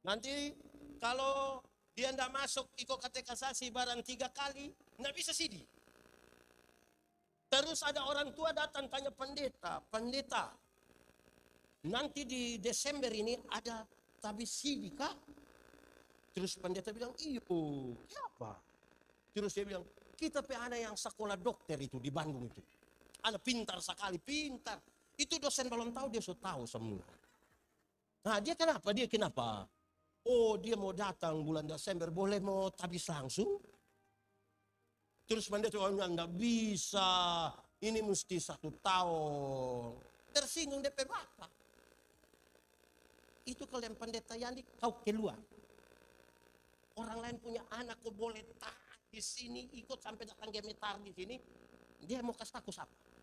Nanti kalau dia tidak masuk ikut katekisasi barang 3 kali, tidak bisa sidi. Terus ada orang tua datang tanya pendeta, nanti di Desember ini ada tabis sidi kah? Terus pendeta bilang, iyo, kenapa? Terus dia bilang, kita anak yang sekolah dokter itu di Bandung itu. Anak pintar sekali, pintar. Itu dosen belum tahu, dia sudah tahu semua. Nah dia kenapa? Oh dia mau datang bulan Desember, boleh mau tabis langsung? Terus pendeta bilang, enggak bisa. Ini mesti 1 tahun. Tersinggung DP Bapak. Itu kalau yang pendeta Yandi, kau keluar. Orang lain punya anak, kau boleh taat di sini, ikut sampai datang gemetar di sini. Dia mau kasih aku siapa?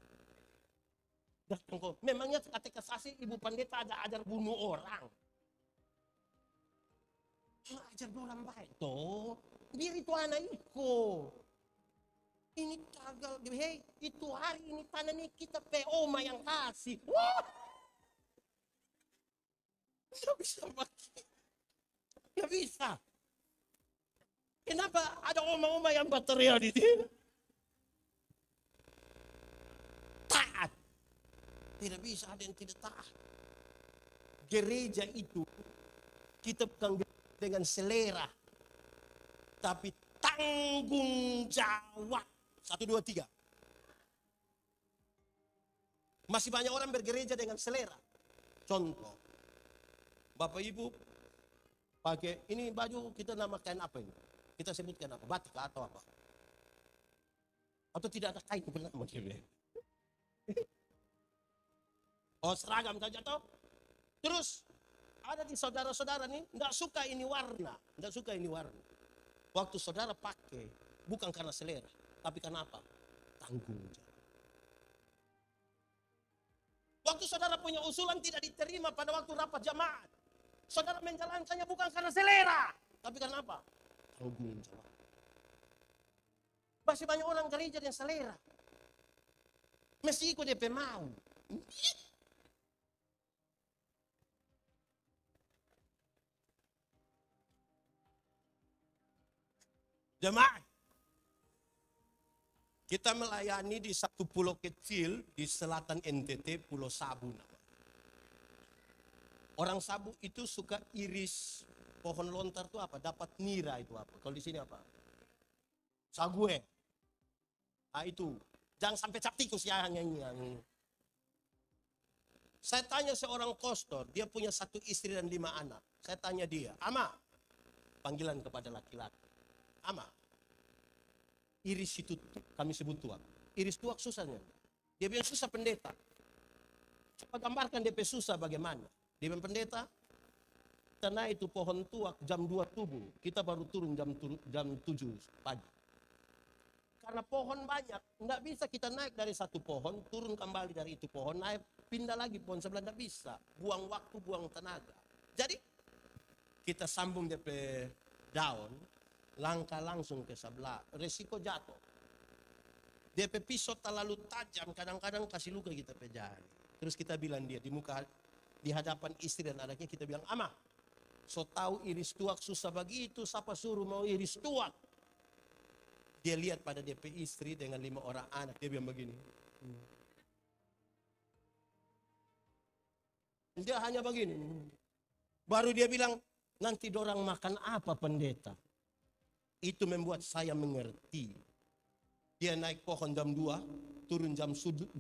Datang kok. Memangnya katekisasi ibu pendeta ada ajar bunuh orang? Ajar orang baik toh. Biar itu anak ikut. Ini tagal, hei itu hari ini tanah ini kita oma yang kasih. Wah, nggak bisa pakai, nggak bisa. Kenapa Kenapa ada oma-oma yang berteriak di sini? Taat. Tidak bisa ada yang tidak taat. Gereja itu kita bukan dengan selera, tapi tanggung jawab. 1, 2, 3. Masih banyak orang bergereja dengan selera. Contoh, Bapak Ibu pakai ini baju, kita namakan apa ini? Kita sebutkan apa? Batik atau apa? Atau tidak ada kain bernama dia? Oh, seragam saja toh. Terus ada di saudara-saudara nih enggak suka ini warna, enggak suka ini warna. Waktu saudara pakai bukan karena selera, tapi karena apa? Tanggung jawab. Waktu saudara punya usulan tidak diterima pada waktu rapat jamaat, saudara menjalankannya bukan karena selera, tapi karena apa? Tanggung jawab. Masih banyak orang gereja yang selera. Mesti ikut DP mau. Jemaat, kita melayani di satu pulau kecil di selatan NTT, Pulau Sabu. Orang Sabu itu suka iris pohon lontar itu apa? Dapat nira itu apa? Kalau di sini apa? Sague. Ah itu. Jangan sampai cap tikus ya yang. Saya tanya seorang kostor, dia punya 1 istri dan 5 anak. Saya tanya dia, Ama, panggilan kepada laki-laki. Ama, iris itu kami sebut tuak. Iris tuak susahnya. Dia bilang susah pendeta. Coba gambarkan DP susah bagaimana. Dia bilang pendeta, kita naik itu pohon tuak jam 2 subuh. Kita baru turun jam 7 pagi. Karena pohon banyak, nggak bisa kita naik dari satu pohon, turun kembali dari itu pohon, naik, pindah lagi pohon sebelah, nggak bisa. Buang waktu, buang tenaga. Jadi, kita sambung DP daun, langkah langsung ke sebelah, resiko jatuh. DP pisau terlalu tajam, kadang-kadang kasih luka kita pe jari. Terus kita bilang dia di muka, di hadapan istri dan anaknya, kita bilang, Ama, so tahu iris tuak susah begitu, siapa suruh mau iris tuak? Dia lihat pada DP istri dengan 5 orang anak, dia bilang begini. Dia hanya begini. Baru dia bilang, nanti dorang makan apa pendeta? Itu membuat saya mengerti. Dia naik pohon jam 2, turun jam 7,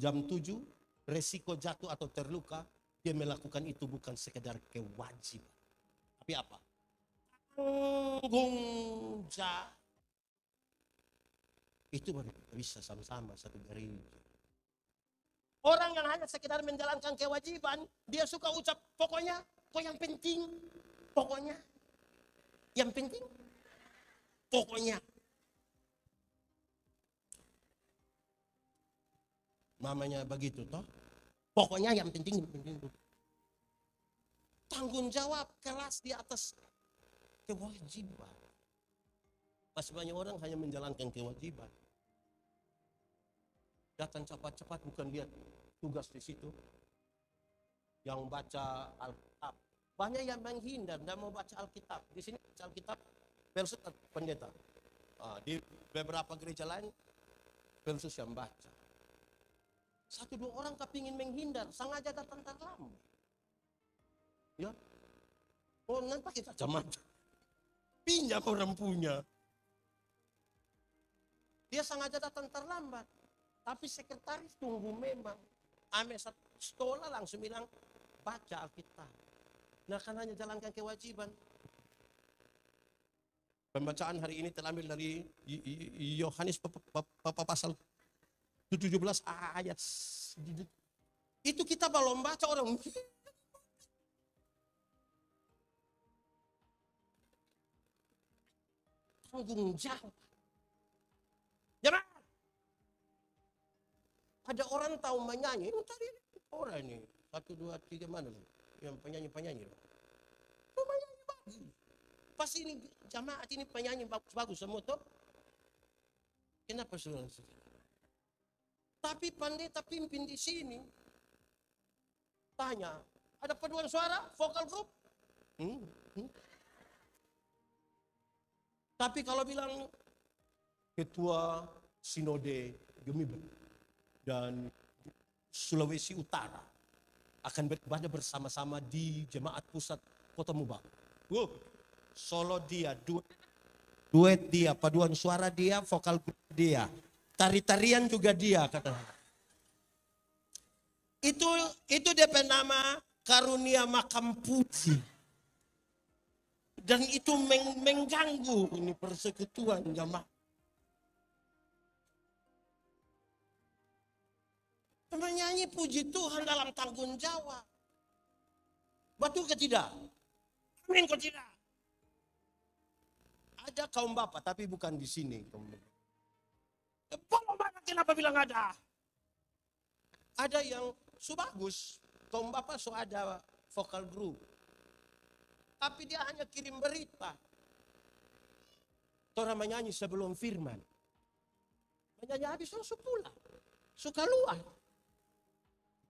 resiko jatuh atau terluka. Dia melakukan itu bukan sekedar kewajiban. Tapi apa? Tanggung jawab. Itu baru bisa sama-sama satu gereja. Orang yang hanya sekedar menjalankan kewajiban, dia suka ucap, pokoknya, kok yang penting, pokoknya, yang penting, pokoknya. Mamanya begitu toh, pokoknya yang penting. Tanggung jawab keras di atas kewajiban. Masih banyak orang hanya menjalankan kewajiban. Datang cepat-cepat bukan lihat tugas di situ. Yang baca Alkitab. Banyak yang menghindar, tidak mau baca Alkitab. Di sini baca Alkitab versus pendeta. Di beberapa gereja lain versus yang baca. 1-2 orang kepingin menghindar, sengaja datang terlambat. Ya, oh nanti pakai kacamata. Pinjam orang punya. Dia sengaja datang terlambat. Tapi sekretaris tunggu memang. Ame sekolah langsung bilang, baca Alkitab. Nah kan hanya jalankan kewajiban. Pembacaan hari ini terambil dari Yohanes pasal 17 ayat. Itu kita belum baca orang. Tanggung jawab. Jangan. Ada orang tahu menyanyi, tadi orang ini 1, 2, 3 mana loh? Yang penyanyi. Oh, menyanyi bagus. Pas ini jamaat ini penyanyi bagus semua tuh. Kenapa saudara? Tapi pendeta pimpin di sini tanya, ada paduan suara, vokal group? Tapi kalau bilang ketua Sinode Gemiben dan Sulawesi Utara akan beribadah bersama-sama di Jemaat Pusat Kota Mubang. Solo dia, duet dia, paduan suara dia, vokal dia, tari-tarian juga dia, kata. Itu dia nama karunia makam puji. Dan itu mengganggu ini persekutuan jamaah. Menyanyi puji Tuhan dalam tanggung jawab. Betul ke tidak? Amin ke tidak? Ada kaum bapak tapi bukan di sini. Bapak kenapa bilang ada? Ada yang bagus. Kaum bapak ada vokal group. Tapi dia hanya kirim berita. Orang menyanyi sebelum firman. Menyanyi habis langsung pulang. Suka luar.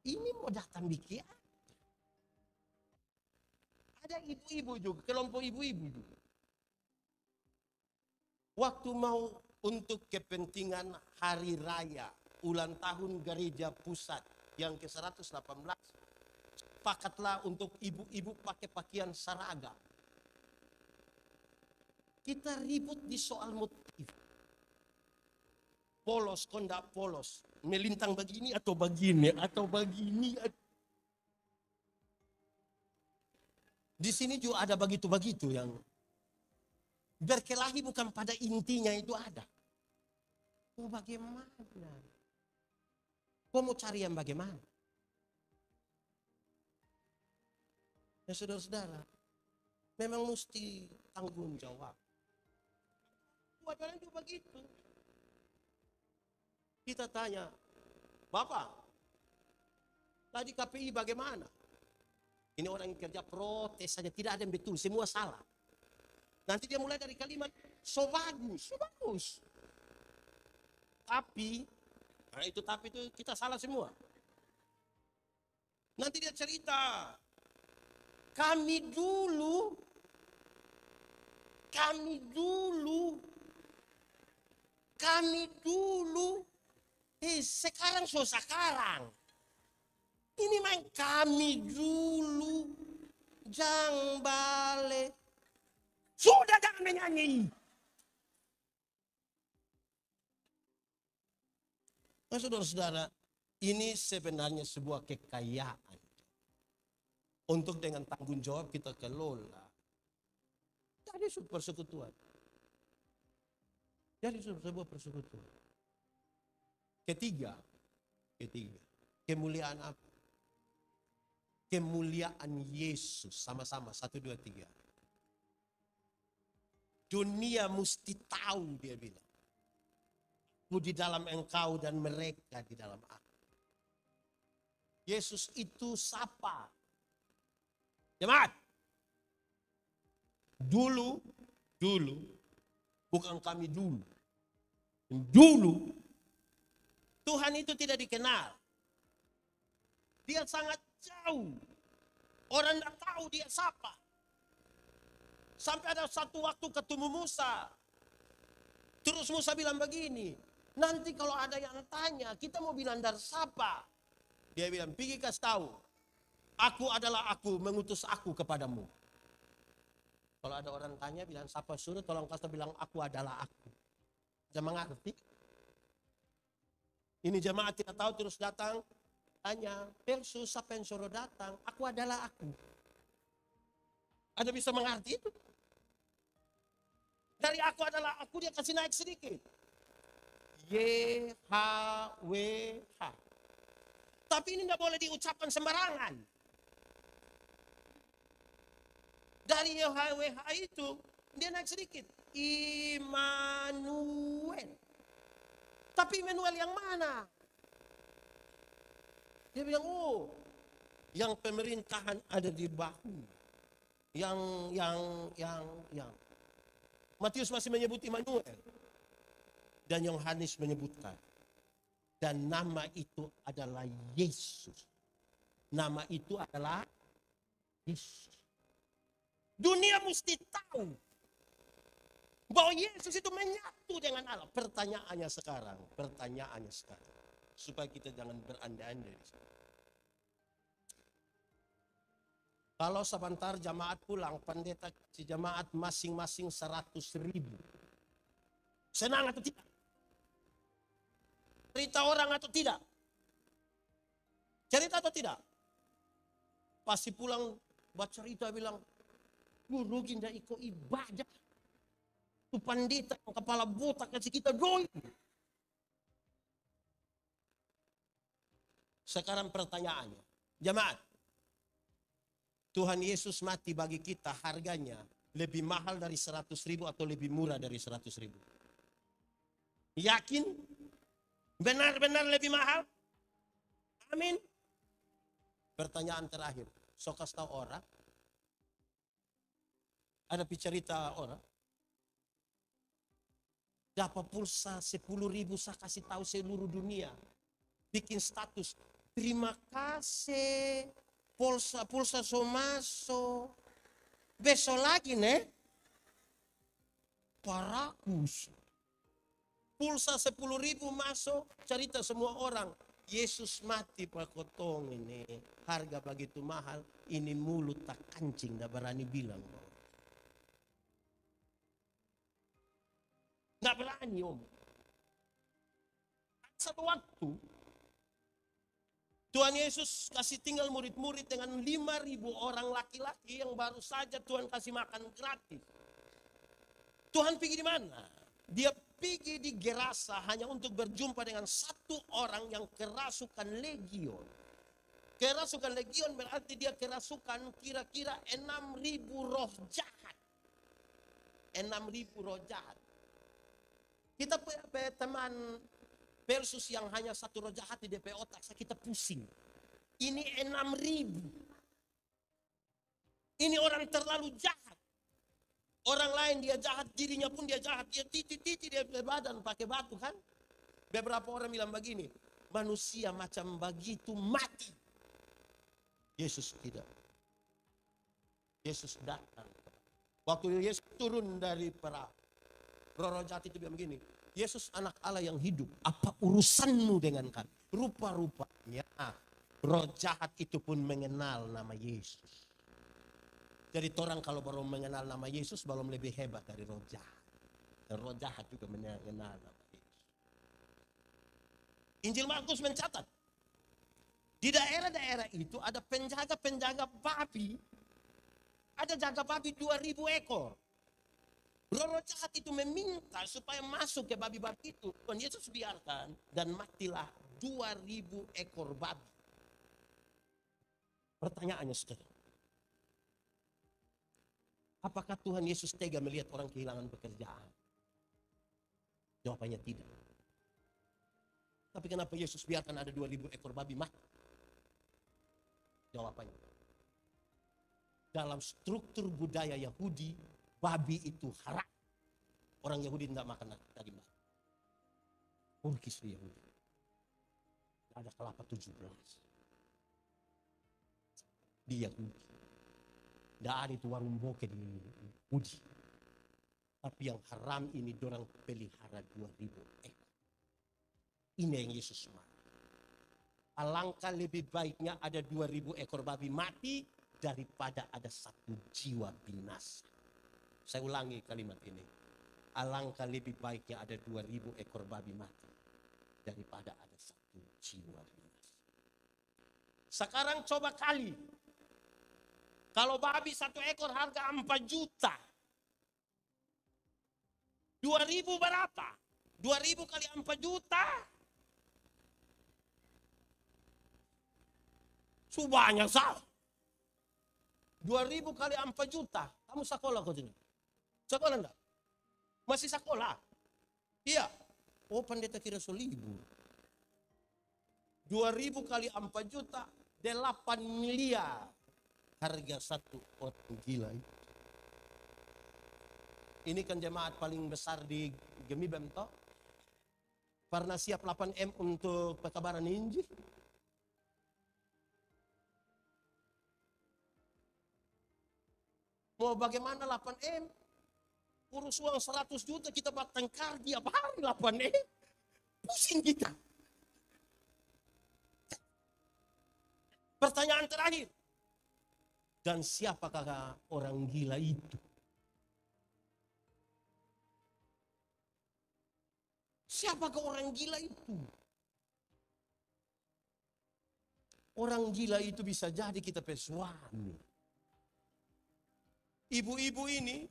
Ini mau datang bikin. Ada ibu-ibu juga, kelompok ibu-ibu juga. Waktu mau untuk kepentingan hari raya, ulang tahun gereja pusat yang ke-118. Pakatlah untuk ibu-ibu pakai pakaian seragam. Kita ribut di soal motif. Polos, kondak polos. Melintang begini atau begini, atau begini. Di sini juga ada begitu-begitu yang berkelahi bukan pada intinya itu ada. Oh bagaimana? Kau mau cari yang bagaimana? Ya saudara-saudara, memang mesti tanggung jawab. Buat juga begitu. Kita tanya, Bapak, tadi KPI bagaimana? Ini orang yang kerja protes saja, tidak ada yang betul, semua salah. Nanti dia mulai dari kalimat, so bagus. Tapi, nah itu tapi itu kita salah semua. Nanti dia cerita, kami dulu, sekarang sekarang. Ini main kami dulu, jang balik. Sudah jangan menyanyi. Nah saudara-saudara, ini sebenarnya sebuah kekayaan. Untuk dengan tanggung jawab kita kelola. Jadi persekutuan. Jadi sebuah persekutuan. Ketiga. Kemuliaan apa? Kemuliaan Yesus. Sama-sama. 1, 2, 3. Dunia mesti tahu dia bilang. Aku di dalam engkau dan mereka di dalam aku. Yesus itu siapa? Jemaat. Dulu. Bukan kami dulu. Dulu. Tuhan itu tidak dikenal. Dia sangat jauh. Orang tidak tahu dia siapa. Sampai ada satu waktu ketemu Musa. Terus Musa bilang begini. Nanti kalau ada yang tanya, kita mau bilang dari siapa? Dia bilang, pergi kasih tahu. Aku adalah aku, mengutus aku kepadamu. Kalau ada orang tanya, bilang siapa suruh, tolong kasih bilang aku adalah aku. Jangan mengerti. Ini jemaat tidak tahu terus datang. Tanya, Persus siapa yang suruh datang? Aku adalah aku. Ada bisa mengerti itu? Dari aku adalah aku, dia kasih naik sedikit. YHWH. Tapi ini tidak boleh diucapkan sembarangan. Dari YHWH itu, dia naik sedikit. Immanuel. Tapi Immanuel yang mana? Dia bilang, oh, yang pemerintahan ada di bahu. Yang. Matius masih menyebut Immanuel. Dan Yohanes menyebutkan. Dan nama itu adalah Yesus. Nama itu adalah Yesus. Dunia mesti tahu. Bahwa Yesus itu menyatu dengan Allah. Pertanyaannya sekarang. Supaya kita jangan berandai-andai. Kalau sebentar jamaat pulang, pendeta si jamaat masing-masing 100.000. Senang atau tidak? Cerita orang atau tidak? Cerita atau tidak? Pasti pulang baca cerita bilang, rugi ndak ikut ibadah. Itu pandita yang kepala botak kasih kita doi. Sekarang pertanyaannya, jemaat, Tuhan Yesus mati bagi kita harganya lebih mahal dari 100.000 atau lebih murah dari 100.000? Yakin? Benar-benar lebih mahal? Amin. Pertanyaan terakhir, so kasih tahu orang, ada cerita orang, dapat pulsa 10.000 saya kasih tahu seluruh dunia, bikin status, terima kasih, pulsa so masuk, besok lagi nih, parakus, pulsa 10.000 masuk, cerita semua orang, Yesus mati pakotong ini, harga begitu mahal, ini mulut tak kancing, tak berani bilang. Nggak berani om. Satu waktu, Tuhan Yesus kasih tinggal murid-murid dengan 5.000 orang laki-laki yang baru saja Tuhan kasih makan gratis. Tuhan pergi di mana? Dia pergi di Gerasa hanya untuk berjumpa dengan satu orang yang kerasukan legion. Kerasukan legion berarti dia kerasukan kira-kira 6.000 roh jahat. 6.000 roh jahat. Kita punya teman versus yang hanya satu roh jahat di DP otak, kita pusing. Ini 6.000. Ini orang terlalu jahat. Orang lain dia jahat, dirinya pun dia jahat. Dia titi-titi dia badan pakai batu kan. Beberapa orang bilang begini, manusia macam begitu mati. Yesus tidak. Yesus datang. Waktu Yesus turun dari perahu, roh jahat itu bilang begini, Yesus anak Allah yang hidup, apa urusanmu dengan kami? Rupa-rupanya roh jahat itu pun mengenal nama Yesus. Jadi orang kalau baru mengenal nama Yesus belum lebih hebat dari roh jahat. Dan roh jahat juga mengenal nama Yesus. Injil Markus mencatat, di daerah-daerah itu ada penjaga-penjaga babi. Ada jaga babi 2.000 ekor. Roh jahat itu meminta supaya masuk ke babi-babi itu. Tuhan Yesus biarkan dan matilah 2.000 ekor babi. Pertanyaannya sekarang, apakah Tuhan Yesus tega melihat orang kehilangan pekerjaan? Jawabannya tidak. Tapi kenapa Yesus biarkan ada 2.000 ekor babi mati? Jawabannya, dalam struktur budaya Yahudi, babi itu haram. Orang Yahudi tidak makan daging babi. Turkis di Yahudi. Ada kelapa 17. Di Yahudi. Tidak ada itu warung bokeh di Yahudi. Tapi yang haram ini dorang pelihara 2.000 ekor. Ini yang Yesus mau. Alangkah lebih baiknya ada 2.000 ekor babi mati daripada ada satu jiwa binasa. Saya ulangi kalimat ini. Alangkah lebih baiknya ada 2.000 ekor babi mati daripada ada satu jiwa binasa. Sekarang coba kali. Kalau babi satu ekor harga 4 juta. 2.000 berapa? 2.000 kali 4 juta. Banyak sah. 2.000 kali 4 juta. Kamu sekolah kau sini? Sekolah enggak? Masih sekolah? Iya. Oh pendeta kira solibur. 2.000 kali 4 juta. 8 miliar. Harga satu orang gila itu. Ini kan jemaat paling besar di Gemibem toh. Pernah siap 8M untuk pekabaran Injil. Mau bagaimana 8M? Urus uang 100 juta kita bertengkar tiap hari 8 pusing kita. Pertanyaan terakhir. Dan siapakah orang gila itu? Siapakah orang gila itu? Orang gila itu bisa jadi kita suami. Ibu-ibu ini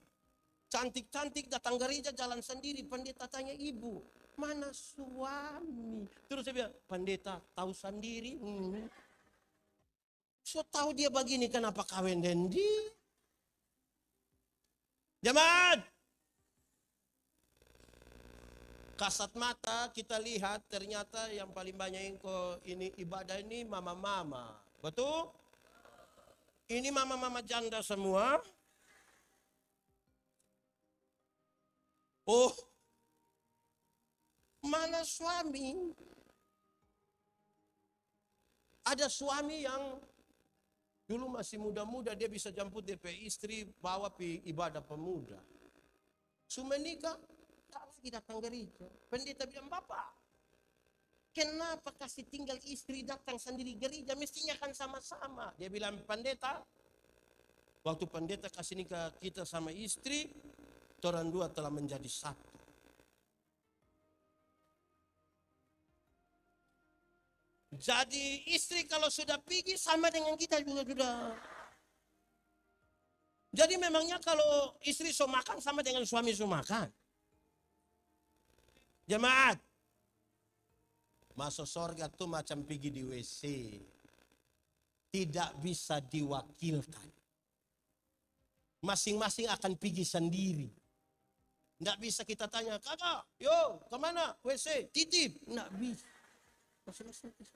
cantik-cantik datang gereja jalan sendiri. Pendeta tanya ibu, mana suami? Terus saya bilang, pendeta tahu sendiri. So tahu dia begini kenapa kawin dan dia? Jemaat, kasat mata kita lihat ternyata yang paling banyak yang ini ibadah ini mama-mama. Betul? Ini mama-mama janda semua. Oh, mana suami? Ada suami yang dulu masih muda-muda dia bisa jemput DP istri bawa pi ibadah pemuda. Sumenika tak lagi datang gereja. Pendeta bilang, Bapak, kenapa kasih tinggal istri datang sendiri gereja? Mestinya kan sama-sama. Dia bilang, pendeta, waktu pendeta kasih nikah kita sama istri, orang dua telah menjadi satu. Jadi istri kalau sudah pergi sama dengan kita juga sudah. Jadi memangnya kalau istri so makan sama dengan suami so makan. Jemaat, masuk surga tuh macam pergi di WC. Tidak bisa diwakilkan. Masing-masing akan pergi sendiri. Tidak bisa kita tanya, kakak, yo kemana WC, titip. Tidak bisa. Masing-masing bisa.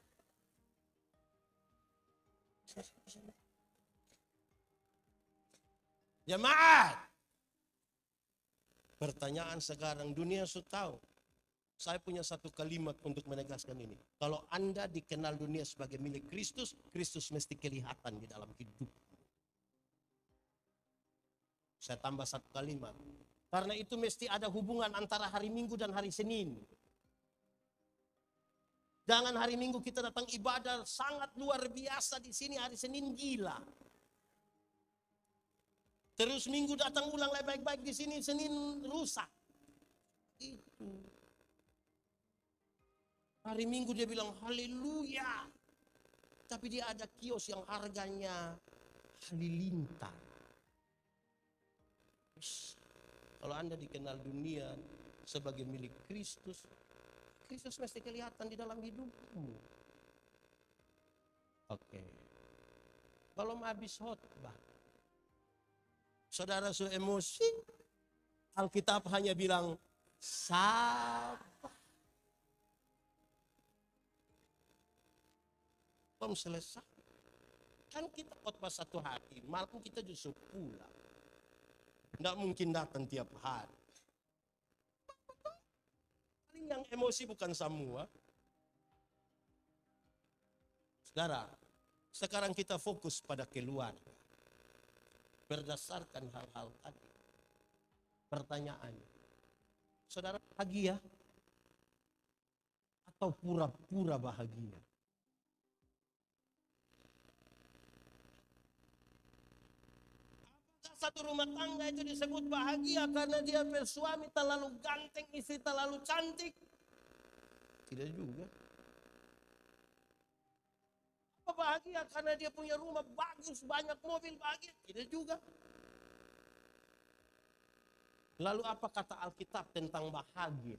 Jemaat, pertanyaan sekarang dunia sudah tahu. Saya punya satu kalimat untuk menegaskan ini. Kalau Anda dikenal dunia sebagai milik Kristus, Kristus mesti kelihatan di dalam hidup. Saya tambah satu kalimat. Karena itu mesti ada hubungan antara hari Minggu dan hari Senin. Jangan hari Minggu kita datang ibadah sangat luar biasa di sini, hari Senin gila. Terus Minggu datang ulang lagi baik-baik di sini, Senin rusak. Itu. Hari Minggu dia bilang haleluya. Tapi dia ada kios yang harganya halilintar. Kalau Anda dikenal dunia sebagai milik Kristus, Kristus mesti kelihatan di dalam hidupmu. Oke. Kalau habis khotbah, saudara su emosi, Alkitab hanya bilang sabar. Belum selesai. Kan kita khotbah satu hari, malam kita justru pulang. Tidak mungkin datang tiap hari. Paling yang emosi bukan semua. Saudara, sekarang kita fokus pada keluarga. Berdasarkan hal-hal tadi. Pertanyaan, saudara bahagia atau pura-pura bahagia? Satu rumah tangga itu disebut bahagia karena dia bersuami terlalu ganteng, istri terlalu cantik? Tidak juga. Apa bahagia karena dia punya rumah bagus, banyak mobil, bahagia? Tidak juga. Lalu apa kata Alkitab tentang bahagia?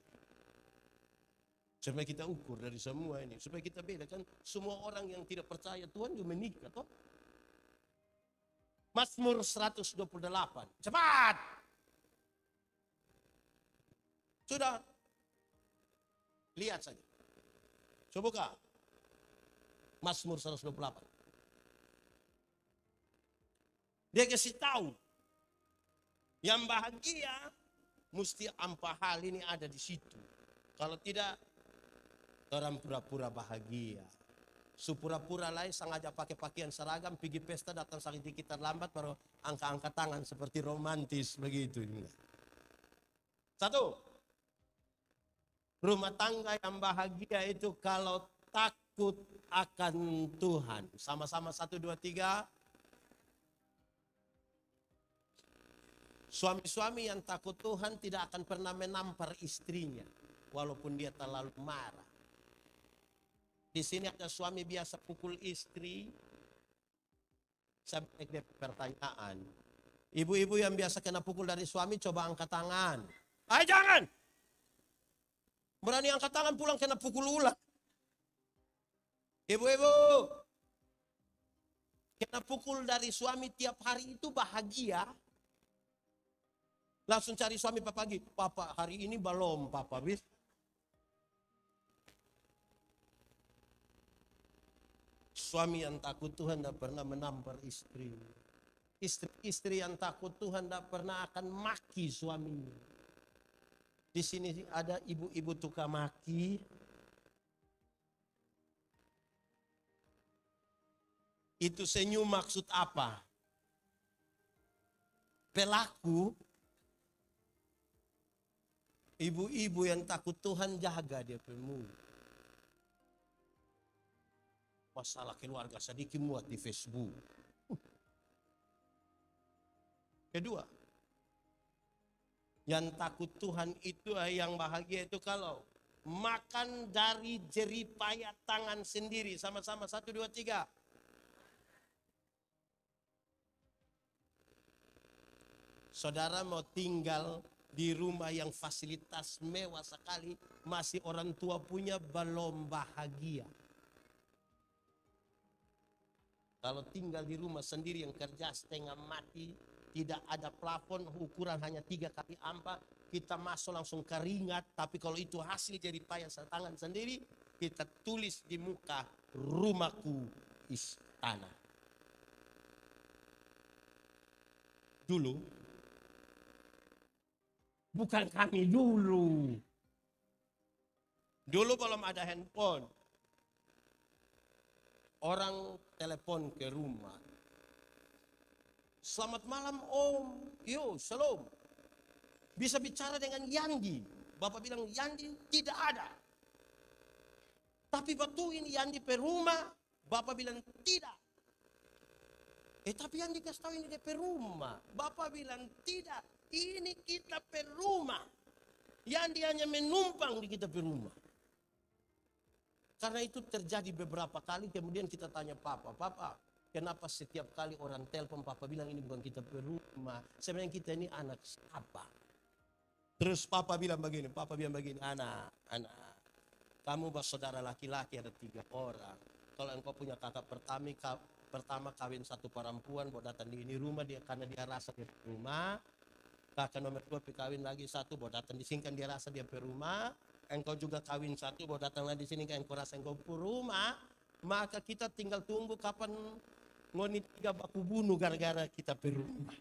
Supaya kita ukur dari semua ini, supaya kita bedakan semua orang yang tidak percaya Tuhan juga menikah toh. Mazmur 128. Cepat. Sudah. Lihat saja. Coba buka. Mazmur 128. Dia kasih tahu. Yang bahagia mesti empat hal ini ada di situ. Kalau tidak, orang pura-pura bahagia. Supura-pura lain sengaja pakai pakaian seragam, pergi pesta, datang sedikit terlambat, baru angkat-angkat tangan seperti romantis begitu. Satu, rumah tangga yang bahagia itu kalau takut akan Tuhan. Sama-sama 1, 2, 3. Suami-suami yang takut Tuhan tidak akan pernah menampar istrinya. Walaupun dia terlalu marah. Di sini ada suami biasa pukul istri. Saya beri pertanyaan. Ibu-ibu yang biasa kena pukul dari suami coba angkat tangan. Ayo jangan! Berani angkat tangan pulang kena pukul ulang. Ibu-ibu, kena pukul dari suami tiap hari itu bahagia. Langsung cari suami pagi. Papa hari ini belum papa bis. Suami yang takut Tuhan tidak pernah menampar istri. Istri yang takut Tuhan tidak pernah akan maki suaminya. Di sini ada ibu-ibu tukang maki. Itu senyum maksud apa? Pelaku. Ibu-ibu yang takut Tuhan jaga dia mulut. Masalah keluarga sedikit muat di Facebook. Kedua, yang takut Tuhan itu yang bahagia itu kalau makan dari jeripaya tangan sendiri. Sama-sama 1, 2, 3. Saudara mau tinggal di rumah yang fasilitas mewah sekali, masih orang tua punya, belum bahagia. Kalau tinggal di rumah sendiri yang kerja setengah mati, tidak ada plafon, ukuran hanya 3 kali 4, kita masuk langsung keringat. Tapi kalau itu hasil jeripaya tangan sendiri, kita tulis di muka, rumahku istana. Dulu, bukan kami dulu. Dulu belum ada handphone. Orang telepon ke rumah. Selamat malam om, yo shalom. Bisa bicara dengan Yandi. Bapak bilang Yandi tidak ada. Tapi batuin Yandi per rumah. Bapak bilang tidak. Tapi Yandi kasih tahu ini dia per rumah. Bapak bilang tidak. Ini kita per rumah. Yandi hanya menumpang di kita per rumah. Karena itu terjadi beberapa kali. Kemudian kita tanya papa. Kenapa setiap kali orang telepon papa bilang ini bukan kita per rumah. Sebenarnya kita ini anak siapa? Terus papa bilang begini. Anak. Kamu bersaudara laki-laki ada 3 orang. Kalau engkau punya kakak pertama kawin 1 perempuan. Bawa datang di ini rumah dia karena dia rasa dia per rumah. Kakak nomor 2 kawin lagi 1. Bawa datang di sini kan dia rasa dia per rumah. Engkau juga kawin 1. Bawa datang lagi di sini kan engkau rasa engkau per rumah. Maka kita tinggal tunggu kapan ngoni 3 baku bunuh gara-gara kita per rumah.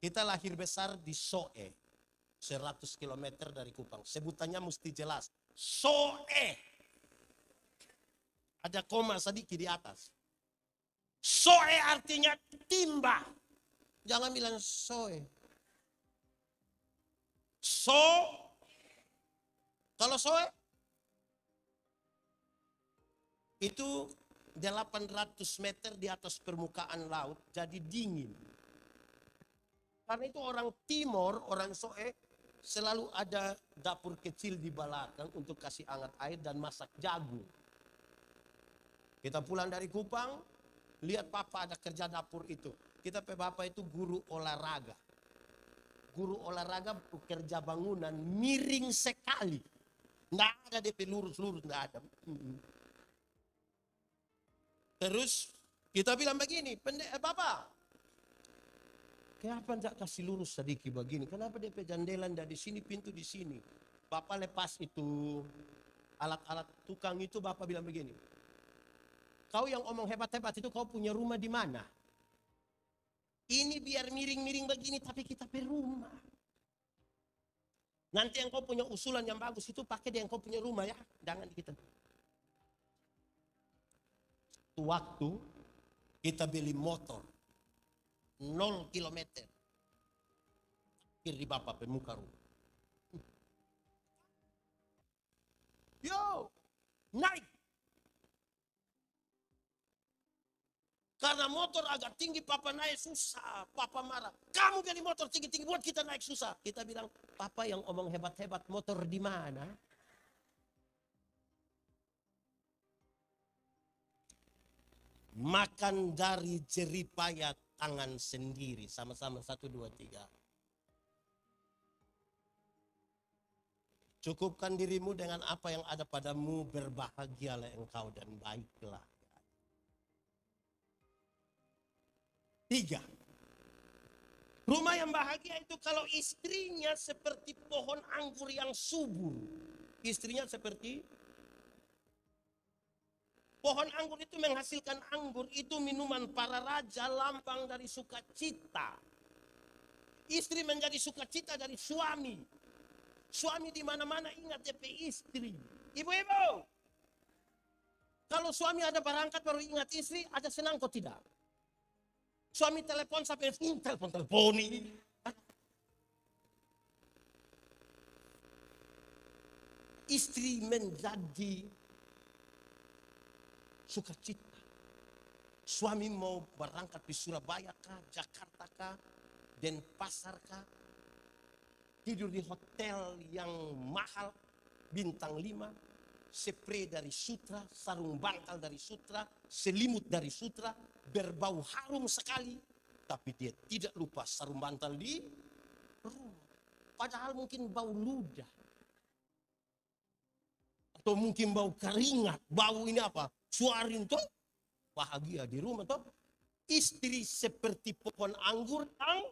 Kita lahir besar di Soe. 100 km dari Kupang. Sebutannya mesti jelas. Soe. Ada koma sedikit di atas. Soe artinya timba. Jangan bilang soe. Kalau soe itu 800 meter di atas permukaan laut, jadi dingin. Karena itu orang Timor, orang Soe, selalu ada dapur kecil di belakang untuk kasih hangat air dan masak jagung. Kita pulang dari Kupang, lihat papa ada kerja dapur itu. Kita bapak itu guru olahraga. Guru olahraga bekerja bangunan miring sekali. Nggak ada DP lurus-lurus, nggak ada. Terus kita bilang begini, Bapak, kenapa enggak kasih lurus sedikit begini? Kenapa DP jandelan dari sini, pintu di sini? Bapak lepas itu alat-alat tukang itu, Bapak bilang begini. Kau yang omong hebat-hebat itu kau punya rumah di mana? Ini biar miring-miring begini tapi kita per rumah. Nanti yang kau punya usulan yang bagus itu pakai di yang kau punya rumah ya. Jangan di kita. Waktu kita beli motor 0 kilometer parkir di bapak pemuka rumah. Yo, naik. Karena motor agak tinggi, papa naik susah. Papa marah. Kamu beli motor tinggi-tinggi buat kita naik susah. Kita bilang, papa yang omong hebat-hebat, motor di mana? Makan dari jeripaya tangan sendiri. Sama-sama 1, 2, 3. Cukupkan dirimu dengan apa yang ada padamu. Berbahagialah engkau dan baiklah. 3. Rumah yang bahagia itu kalau istrinya seperti pohon anggur yang subur. Istrinya seperti pohon anggur itu menghasilkan anggur, itu minuman para raja, lambang dari sukacita. Istri menjadi sukacita dari suami. Suami di mana-mana ingat DP istri. Ibu-ibu, kalau suami ada berangkat baru ingat istri, ada senang kok tidak? Suami telepon sampai telepon ini. Istri menjadi sukacita. Suami mau berangkat di Surabaya kah, Jakarta kah, Denpasar kah, tidur di hotel yang mahal, bintang 5, spray dari Sutra, sarung bantal dari Sutra, selimut dari Sutra, berbau harum sekali, tapi dia tidak lupa sarung bantal di rumah. Padahal mungkin bau ludah, atau mungkin bau keringat, bau ini apa? Suarin tuh bahagia di rumah tuh. Istri seperti pohon anggur yang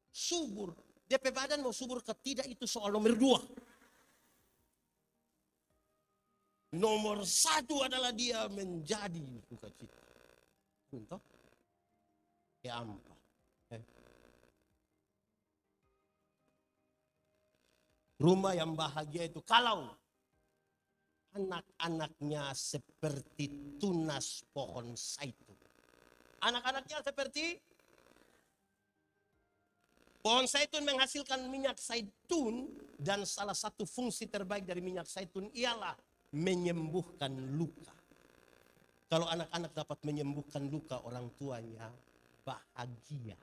subur. DP badan mau subur ke tidak itu soal nomor 2. Nomor 1 adalah dia menjadi sukacita. Untuk ya apa? Rumah yang bahagia itu kalau anak-anaknya seperti tunas pohon zaitun. Anak-anaknya seperti pohon zaitun menghasilkan minyak zaitun, dan salah satu fungsi terbaik dari minyak zaitun ialah menyembuhkan luka. Kalau anak-anak dapat menyembuhkan luka orang tuanya, bahagia.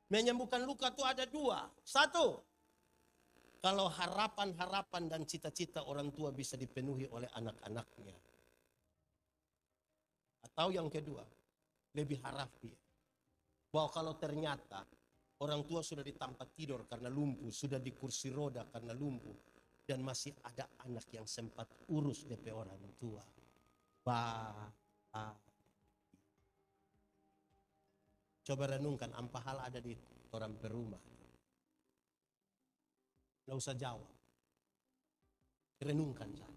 Menyembuhkan luka itu ada 2. 1, kalau harapan-harapan dan cita-cita orang tua bisa dipenuhi oleh anak-anaknya. Atau yang kedua, lebih harap dia. Bahwa kalau ternyata orang tua sudah di tempat tidur karena lumpuh, sudah di kursi roda karena lumpuh, dan masih ada anak yang sempat urus DP orang tua. Coba renungkan, apa hal ada di orang perumah. Nggak usah jawab. Renungkan saja.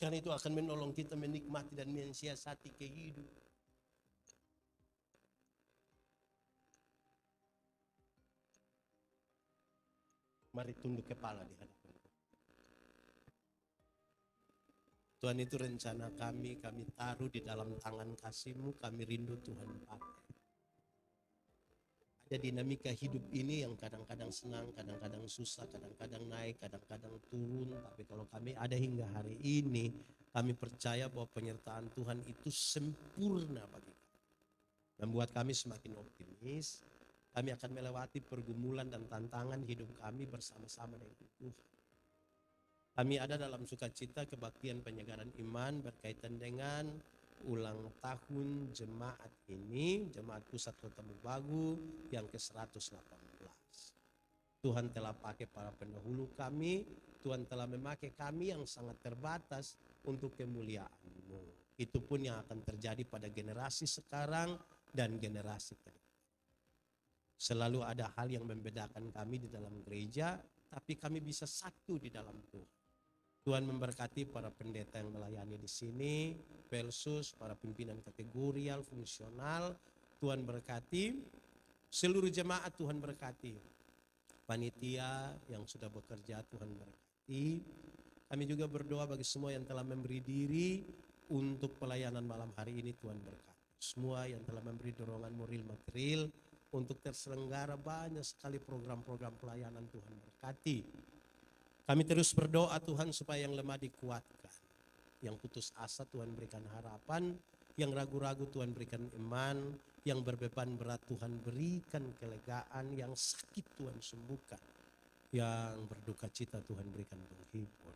Karena itu akan menolong kita menikmati dan mensiasati kehidupan. Mari tunduk kepala di hadapan Tuhan. Tuhan, itu rencana kami taruh di dalam tangan kasih-Mu, kami rindu Tuhan pakai. Ada dinamika hidup ini yang kadang-kadang senang, kadang-kadang susah, kadang-kadang naik, kadang-kadang turun. Tapi kalau kami ada hingga hari ini, kami percaya bahwa penyertaan Tuhan itu sempurna bagi kami. Membuat kami semakin optimis. Kami akan melewati pergumulan dan tantangan hidup kami bersama-sama dengan Tuhan. Kami ada dalam sukacita kebaktian penyegaran iman berkaitan dengan ulang tahun jemaat ini, Jemaat Pusat Kota Bubagu yang ke-118. Tuhan telah pakai para pendahulu kami, Tuhan telah memakai kami yang sangat terbatas untuk kemuliaan-Mu. Itu pun yang akan terjadi pada generasi sekarang dan generasi ke depan. Selalu ada hal yang membedakan kami di dalam gereja, tapi kami bisa satu di dalam Tuhan. Tuhan memberkati para pendeta yang melayani di sini, Pelsus, para pimpinan kategorial, fungsional. Tuhan berkati seluruh jemaat, Tuhan berkati panitia yang sudah bekerja, Tuhan berkati. Kami juga berdoa bagi semua yang telah memberi diri untuk pelayanan malam hari ini, Tuhan berkati. semua yang telah memberi dorongan moral material untuk terselenggara banyak sekali program-program pelayanan. Tuhan berkati. Kami terus berdoa Tuhan supaya yang lemah dikuatkan, yang putus asa Tuhan berikan harapan, yang ragu-ragu Tuhan berikan iman, yang berbeban berat Tuhan berikan kelegaan, yang sakit Tuhan sembuhkan, yang berduka cita Tuhan berikan penghibur.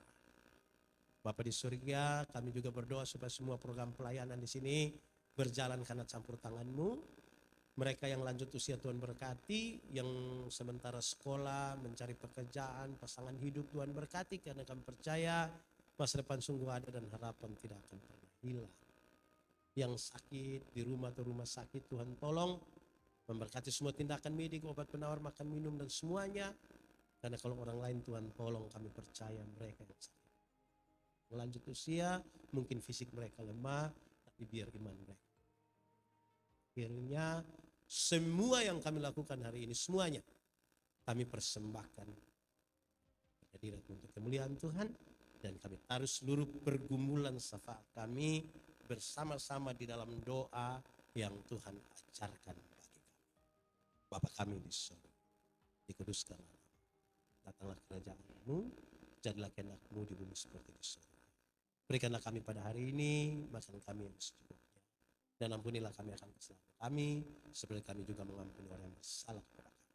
Bapa di surga, kami juga berdoa supaya semua program pelayanan di sini berjalan karena campur tangan-Mu. Mereka yang lanjut usia Tuhan berkati, yang sementara sekolah, mencari pekerjaan, pasangan hidup Tuhan berkati, karena kami percaya masa depan sungguh ada dan harapan tidak akan pernah hilang. Yang sakit di rumah atau rumah sakit Tuhan tolong memberkati semua tindakan medik, obat penawar, makan minum dan semuanya. Karena kalau orang lain Tuhan tolong, kami percaya mereka yang sakit. Lanjut usia, mungkin fisik mereka lemah, tapi biar iman mereka. Akhirnya semua yang kami lakukan hari ini, semuanya kami persembahkan hadirat untuk kemuliaan Tuhan, dan kami taruh seluruh pergumulan syafaat kami bersama-sama di dalam doa yang Tuhan ajarkan bagi kami. Bapa kami di surga, dikuduskan namamu, datanglah kerajaan-Mu, jadilah kehendak-Mu di bumi seperti di surga. Berikanlah kami pada hari ini makan kami yang secukupnya, dan ampunilah kami akan kesalahan kami, seperti kami juga mengampuni orang yang bersalah kepada kami.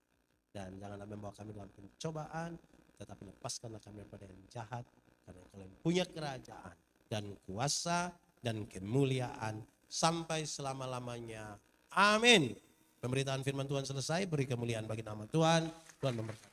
Dan janganlah membawa kami dalam pencobaan, tetapi lepaskanlah kami daripada yang jahat, karena Kau yang punya kerajaan dan kuasa dan kemuliaan sampai selama-lamanya. Amin. Pemberitaan firman Tuhan selesai. Beri kemuliaan bagi nama Tuhan. Tuhan memberkati.